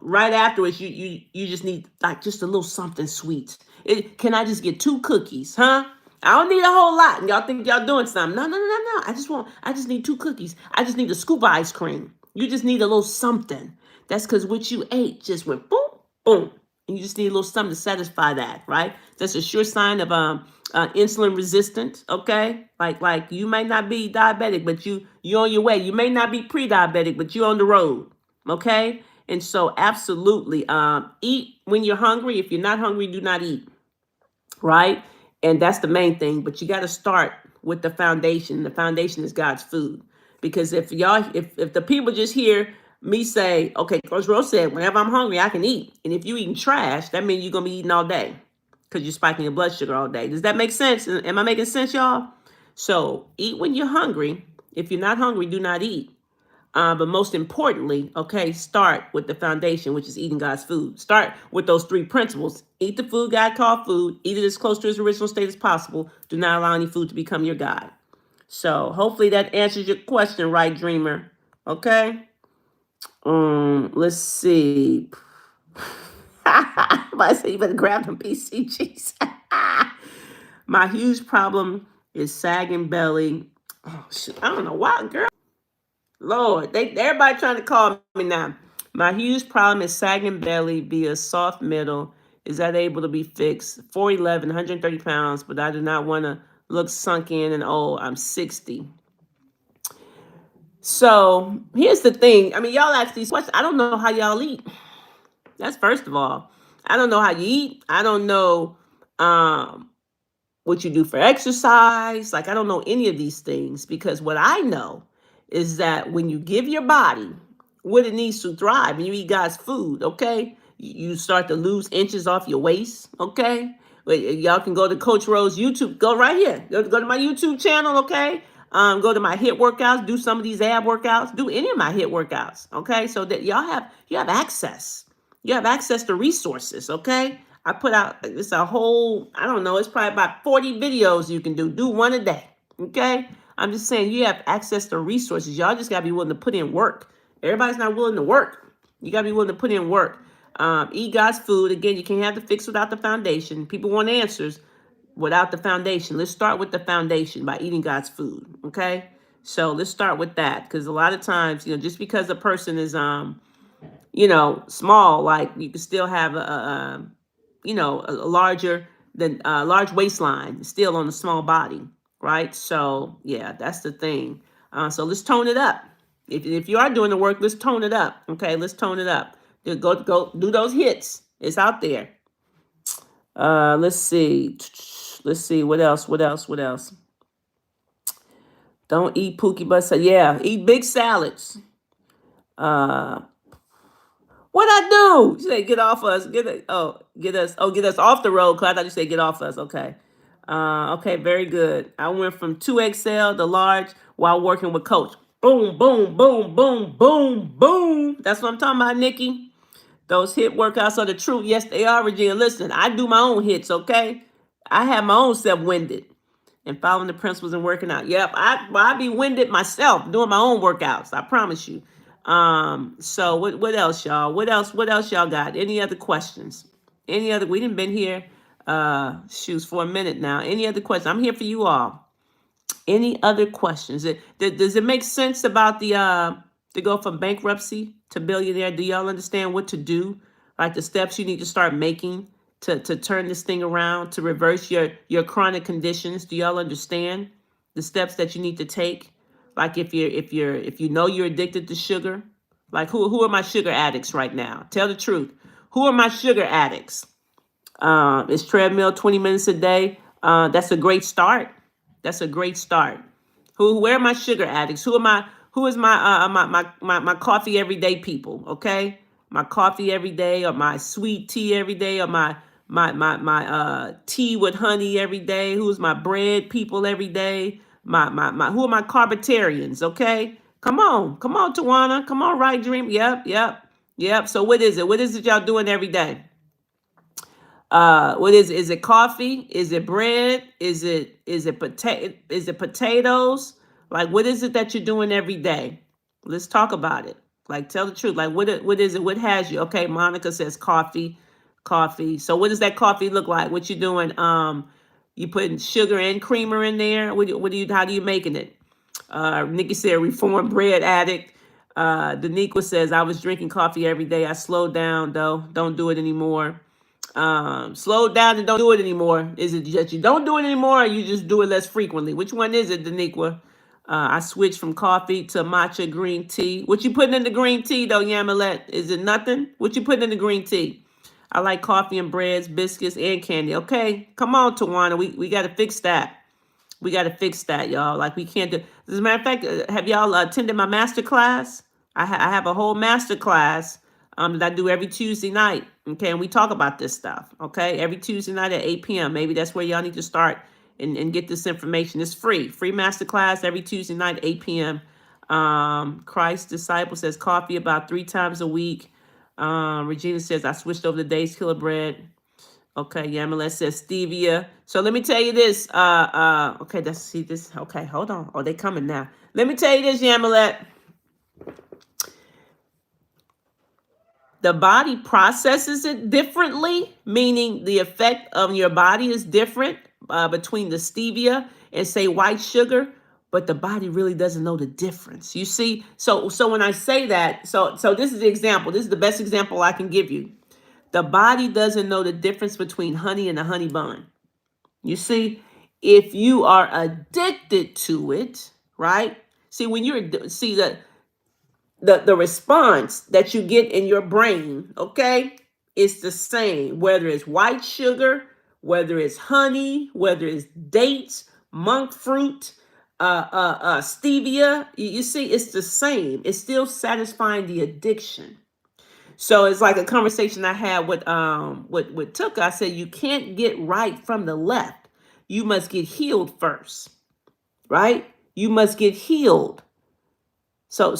right afterwards you just need like just a little something sweet. Can I just get 2 cookies, huh? I don't need a whole lot. And y'all think y'all doing something. No, no, no, no, no. I just need 2 cookies. I just need a scoop of ice cream. You just need a little something. That's because what you ate just went boom, boom. And you just need a little something to satisfy that, right? That's a sure sign of insulin resistant, okay? Like you may not be diabetic, but you're on your way. You may not be pre-diabetic, but you're on the road, okay? And so absolutely, eat when you're hungry. If you're not hungry, do not eat, right? And that's the main thing. But you got to start with the foundation. The foundation is God's food. Because if the people just hear me say, okay, Coach Rose said, whenever I'm hungry, I can eat. And if you eating trash, that means you're gonna be eating all day because you're spiking your blood sugar all day. Does that make sense? Am I making sense, y'all? So eat when you're hungry. If you're not hungry, do not eat. But most importantly, okay, start with the foundation, which is eating God's food. Start with those 3 principles. Eat the food God called food. Eat it as close to its original state as possible. Do not allow any food to become your God. So hopefully that answers your question, right, dreamer? Okay. Let's see. I say you better grab them PCGs. My huge problem is sagging belly. Oh shit. I don't know why, girl. Lord, everybody trying to call me now. My huge problem is sagging belly via soft middle. Is that able to be fixed? 4'11", 130 pounds, but I do not want to look sunk in and old. I'm 60. So here's the thing. I mean, y'all ask these questions. I don't know how y'all eat. That's first of all. I don't know how you eat. I don't know what you do for exercise. Like, I don't know any of these things because what I know is that when you give your body what it needs to thrive and you eat God's food, okay, you start to lose inches off your waist, okay? Y'all can go to Coach Rose YouTube. Go right here. Go to my YouTube channel, okay? Go to my HIIT workouts. Do some of these ab workouts. Do any of my HIIT workouts, okay? So that you have access. You have access to resources, okay? I put out, it's a whole, I don't know, it's probably about 40 videos you can do. Do one a day, okay? I'm just saying you have access to resources. Y'all just got to be willing to put in work. Everybody's not willing to work. You got to be willing to put in work. Eat God's food. Again, you can't have the fix without the foundation. People want answers without the foundation. Let's start with the foundation by eating God's food, okay? So let's start with that because a lot of times, just because a person is, small, like you can still have a larger than large waistline still on a small body, right? So yeah, that's the thing. So let's tone it up. If you are doing the work, let's tone it up. Okay, let's tone it up. Go do those hits. It's out there. Let's see. Let's see what else. What else? What else? Don't eat pookie but yeah, eat big salads. What I do? You say get off us. Get us off the road. Cause I thought you said get off us. Okay. Okay, very good. I went from 2XL to large while working with Coach. Boom, boom, boom, boom, boom, boom. That's what I'm talking about, Nikki. Those HIIT workouts are the truth. Yes, they are, Regina. Listen, I do my own hits, okay? I have my own self-winded and following the principles and working out. Yep, I be winded myself doing my own workouts. I promise you. So what else, y'all? What else y'all got? Any other questions? Any other? We didn't been here, shoes for a minute now. Any other questions? I'm here for you all. Any other questions? Does it make sense about the to go from bankruptcy to billionaire? Do y'all understand what to do? Like the steps you need to start making to turn this thing around, to reverse your chronic conditions. Do y'all understand the steps that you need to take? Like if you know you're addicted to sugar, like who are my sugar addicts right now? Tell the truth. Who are my sugar addicts? Is treadmill 20 minutes a day? That's a great start. That's a great start. Where are my sugar addicts? Who is my coffee everyday people? Okay, my coffee every day, or my sweet tea every day, or my tea with honey every day. Who's my bread people every day? My who are my carbitarians? Okay, come on, Tawana, come on, right dream. Yep. So what is it? What is it y'all doing every day? What is it? Is it coffee? Is it bread? Is it potatoes? Like what is it that you're doing every day? Let's talk about it. Like tell the truth. Like what is it? What has you? Okay, Monica says coffee. Coffee. So what does that coffee look like? What you doing? You putting sugar and creamer in there? What do you how do you making it? Nikki said reformed bread addict. Daniqua says I was drinking coffee every day. I slowed down though. Don't do it anymore. Slow down and don't do it anymore. Is it that you don't do it anymore, or you just do it less frequently? Which one is it, Daniqua? I switched from coffee to matcha green tea. What you putting in the green tea though, Yamilet? Is it nothing? What you putting in the green tea? I like coffee and breads, biscuits, and candy. Okay, come on, Tawana. We got to fix that. We got to fix that, y'all. Like we can't do. As a matter of fact, have y'all attended my master class? I have a whole master class that I do every Tuesday night. Okay, and we talk about this stuff. Okay, every Tuesday night at 8 p.m. Maybe that's where y'all need to start and get this information. It's free master class every Tuesday night at 8 p.m. Christ disciple says coffee about 3 times a week. Regina says I switched over to Dave's Killer Bread. Okay, Yamilet says stevia. So let me tell you this. Okay, let's see this. Okay, hold on. Oh, they coming now. Let me tell you this, Yamilet. The body processes it differently, meaning the effect of your body is different between the stevia and say white sugar, but the body really doesn't know the difference. You see, so when I say that, so this is the example. This is the best example I can give you. The body doesn't know the difference between honey and a honey bun. You see, if you are addicted to it, right? See, when you're see the response that you get in your brain, okay, it's the same, whether it's white sugar, whether it's honey, whether it's dates, monk fruit, stevia. You see, it's the same. It's still satisfying the addiction. So it's like a conversation I had with Tuka. I said you can't get right from the left. You must get healed first, right? You must get healed. So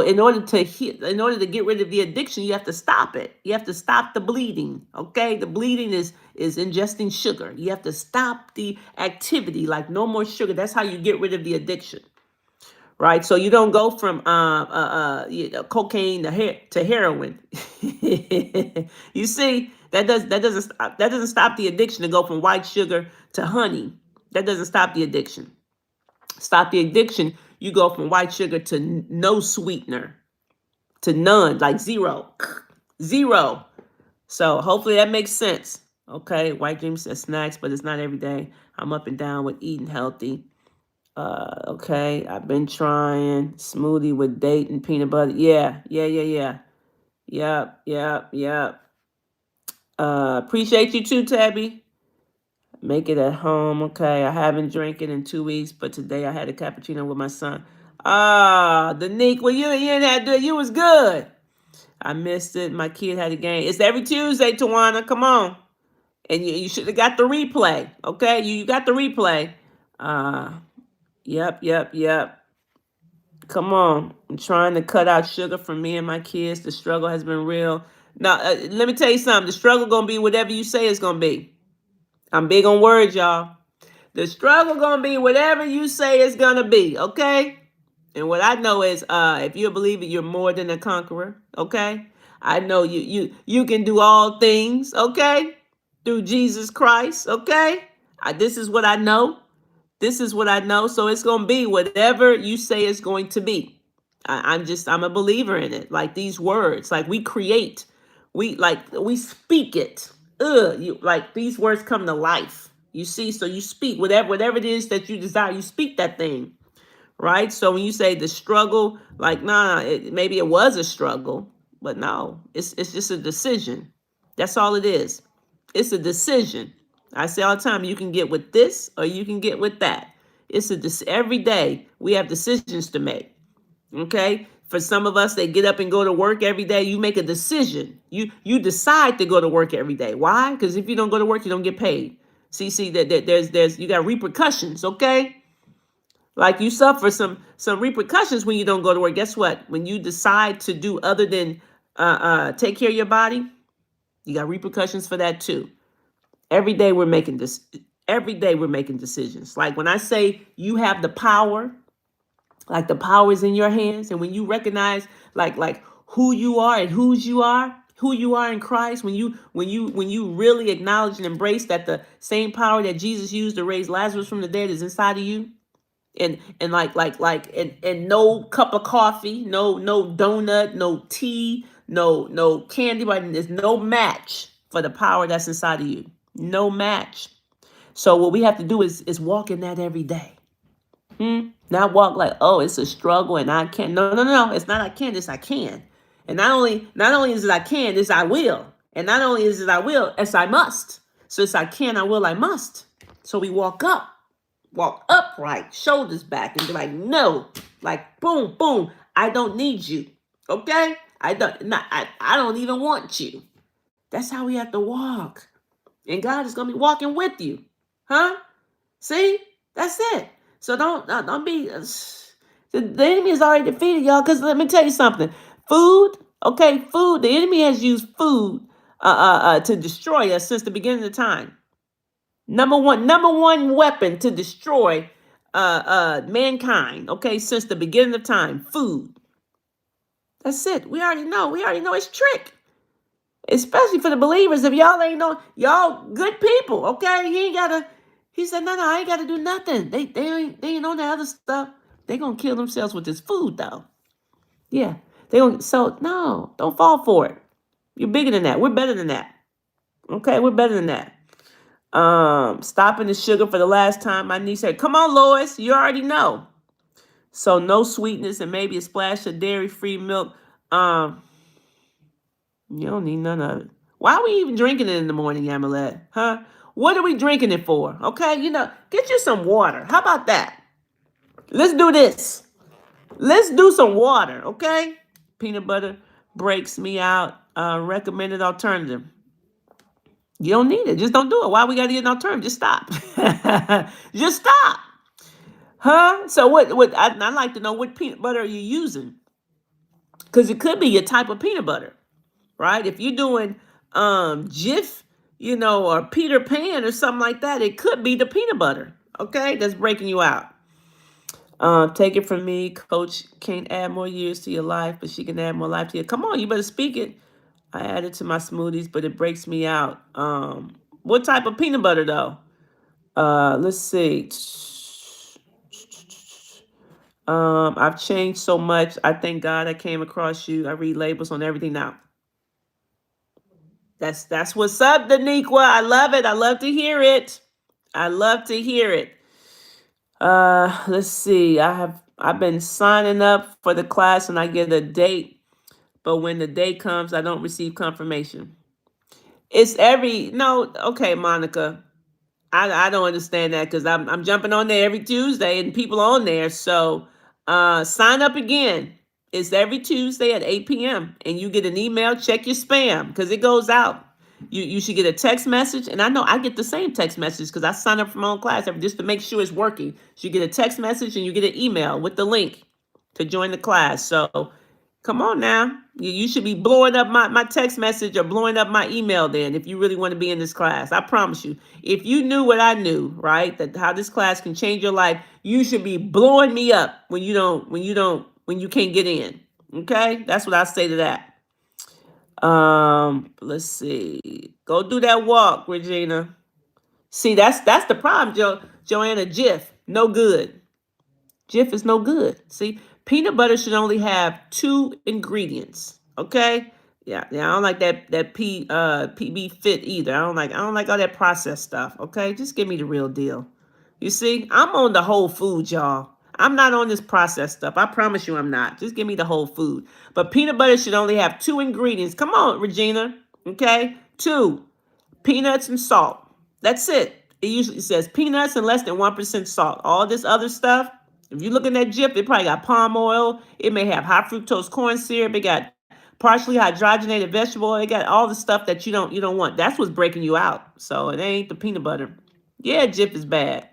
in order to heal, in order to get rid of the addiction, you have to stop it. You have to stop the bleeding. Okay, the bleeding is ingesting sugar. You have to stop the activity, like no more sugar. That's how you get rid of the addiction, right? So you don't go from cocaine to heroin. You see, that doesn't stop the addiction to go from white sugar to honey. That doesn't stop the addiction. Stop the addiction. You go from white sugar to no sweetener, to none, like zero, zero. So hopefully that makes sense. Okay, White Dream says snacks, but it's not every day. I'm up and down with eating healthy. Okay, I've been trying smoothie with date and peanut butter. Yeah. Yep. Appreciate you too, Tabby. Make it at home. Okay, I haven't drank it in 2 weeks, but today I had a cappuccino with my son. Danique, well, you didn't have to do it. You was good. I missed it. My kid had a game. It's every Tuesday, Tawana. Come on. And you should have got the replay. Okay, you got the replay. Yep. Come on. I'm trying to cut out sugar for me and my kids. The struggle has been real. Now, let me tell you something. The struggle going to be whatever you say it's going to be. I'm big on words, y'all. The struggle going to be whatever you say it's going to be, okay? And what I know is, if you believe it, you're more than a conqueror. Okay. I know you can do all things. Okay. Through Jesus Christ. Okay. This is what I know. This is what I know. So it's going to be whatever you say it's going to be. I'm a believer in it. Like these words, like we create, we speak it. Like these words come to life. You see, so you speak whatever it is that you desire, you speak that thing, right? So when you say the struggle, like nah, maybe it was a struggle, but no, it's just a decision. That's all it is. It's a decision. I say all the time, you can get with this or you can get with that. Every day we have decisions to make. Okay, for some of us, they get up and go to work every day. You make a decision. You decide to go to work every day. Why? Because if you don't go to work, you don't get paid. See that there's you got repercussions. Okay, like you suffer some repercussions when you don't go to work. Guess what? When you decide to do other than take care of your body, you got repercussions for that too. Every day we're making this. Every day we're making decisions. Like when I say you have the power, like the power is in your hands, and when you recognize like who you are and who you are in Christ, when you really acknowledge and embrace that the same power that Jesus used to raise Lazarus from the dead is inside of you, and and no cup of coffee, no donut, no tea, no candy, but there's no match for the power that's inside of you. No match. So what we have to do is walk in that every day. Not walk like, oh, it's a struggle and I can't. No. It's not I can't, it's I can. And not only is it I can, it's I will. And not only is it I will, it's I must. So it's I can, I will, I must. So we walk upright, shoulders back, and be like, no, like boom, boom. I don't need you. Okay? I don't even want you. That's how we have to walk. And God is gonna be walking with you. Huh? See? That's it. So don't be the enemy is already defeated, y'all. Because let me tell you something. Food, okay, food. The enemy has used food to destroy us since the beginning of time. Number one weapon to destroy mankind, okay, since the beginning of time, food. That's it. We already know. It's trick. Especially for the believers. If y'all ain't know, y'all good people, okay? He said, no, I ain't gotta do nothing. They ain't on that other stuff. They gonna kill themselves with this food though. Yeah. So no, don't fall for it. You're bigger than that. We're better than that. Okay, we're better than that. Stopping the sugar for the last time. My niece said, come on, Lois, you already know. So no sweetness and maybe a splash of dairy-free milk. You don't need none of it. Why are we even drinking it in the morning, Yamilet? Huh? What are we drinking it for? Okay, get you some water. How about that? Let's do this. Let's do some water, okay? Peanut butter breaks me out. Recommended alternative. You don't need it. Just don't do it. Why we got to get an alternative? Just stop. Just stop. Huh? So I'd like to know what peanut butter are you using? Because it could be your type of peanut butter, right? If you're doing Jif, or Peter Pan or something like that, it could be the peanut butter, okay? That's breaking you out. Take it from me, Coach can't add more years to your life, but she can add more life to you. Come on, you better speak it. I add it to my smoothies, but it breaks me out. What type of peanut butter though? Let's see. I've changed so much. I thank God I came across you. I read labels on everything now. That's what's up, Daniqua. I love it. I love to hear it. I love to hear it. Let's see. I've been signing up for the class and I get a date, but when the date comes, I don't receive confirmation. Okay, Monica. I don't understand that because I'm jumping on there every Tuesday and people on there. So sign up again. It's every Tuesday at 8 p.m. and you get an email. Check your spam because it goes out. You should get a text message, and I know I get the same text message because I sign up for my own class just to make sure it's working. So you get a text message and you get an email with the link to join the class. So Come on now. You should be blowing up my text message or blowing up my email then if you really want to be in this class. I promise you. If you knew what I knew, right, that how this class can change your life, you should be blowing me up when you can't get in. Okay? That's what I say to that. Let's see. Go do that walk, Regina. See, that's the problem, Joanna. Jif, no good. Jif is no good. See, peanut butter should only have two ingredients. Okay. Yeah. I don't like that PB fit either. I don't like all that processed stuff. Okay, just give me the real deal. You see, I'm on the whole food, y'all. I'm not on this processed stuff. I promise you, I'm not. Just give me the whole food. But peanut butter should only have two ingredients. Come on, Regina. Okay, two: peanuts and salt. That's it. It usually says peanuts and less than 1% salt. All this other stuff, if you're looking at Jif, it probably got palm oil. It may have high fructose corn syrup. It got partially hydrogenated vegetable oil. It got all the stuff that you don't want. That's what's breaking you out. So it ain't the peanut butter. Yeah, Jif is bad.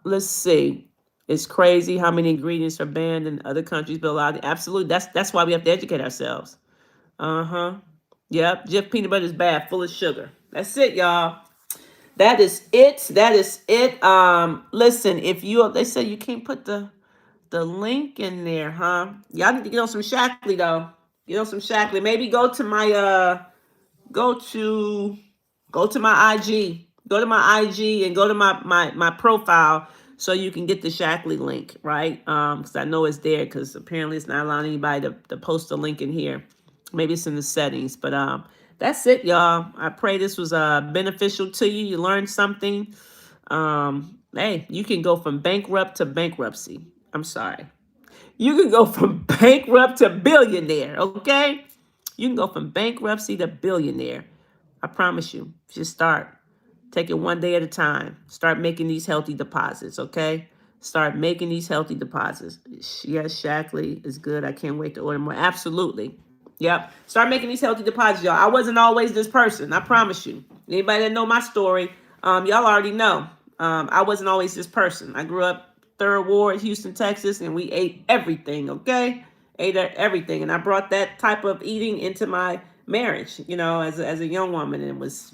Let's see. It's crazy how many ingredients are banned in other countries, but a lot of, absolutely. That's why we have to educate ourselves. Uh-huh. Yep. Jif peanut butter is bad, full of sugar. That's it, y'all. That is it. That is it. Listen, if you they say you can't put the link in there, huh? Y'all need to get on some Shackley though. Get on some Shackley. Maybe go to go to my IG. Go to my IG and go to my profile so you can get the Shackley link, right? Because I know it's there because apparently it's not allowing anybody to post a link in here. Maybe it's in the settings, but that's it, y'all. I pray this was beneficial to you. You learned something. Hey, you can go from bankrupt to bankruptcy. I'm sorry. You can go from bankrupt to billionaire, okay? You can go from bankruptcy to billionaire. I promise you. Just start. Take it one day at a time. Start making these healthy deposits, okay? Start making these healthy deposits. Yes, Shackley is good. I can't wait to order more. Absolutely. Yep. Start making these healthy deposits, y'all. I wasn't always this person. I promise you. Anybody that know my story, y'all already know. I wasn't always this person. I grew up Third Ward, Houston, Texas, and we ate everything, okay? Ate everything. And I brought that type of eating into my marriage, as a young woman, and it was,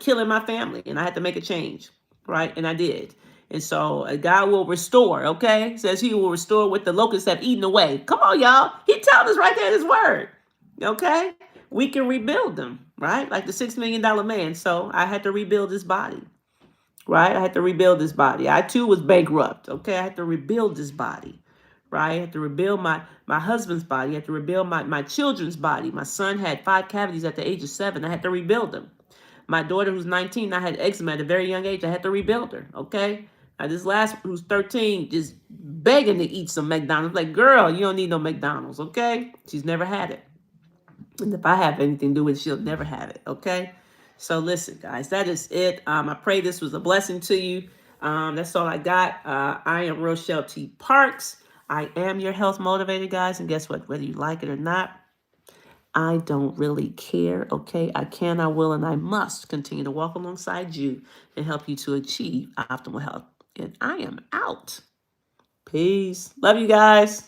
killing my family. And I had to make a change, right? And I did. And so God will restore, okay? It says he will restore what the locusts have eaten away. Come on, y'all. He tells us right there in his word, okay? We can rebuild them, right? Like the $6 million man. So I had to rebuild this body. Right? I had to rebuild this body. I too was bankrupt. Okay. I had to rebuild this body. Right? I had to rebuild my husband's body. I had to rebuild my children's body. My son had 5 cavities at the age of 7. I had to rebuild them. My daughter, who's 19, I had eczema at a very young age. I had to rebuild her. Okay. Now this last, who's 13, just begging to eat some McDonald's. Like, girl, you don't need no McDonald's. Okay. She's never had it. And if I have anything to do with it, she'll never have it. Okay. So listen, guys, that is it. I pray this was a blessing to you. That's all I got. I am Rochelle T. Parks. I am your health motivator, guys. And guess what? Whether you like it or not, I don't really care. Okay. I can, I will, and I must continue to walk alongside you and help you to achieve optimal health. And I am out. Peace. Love you guys.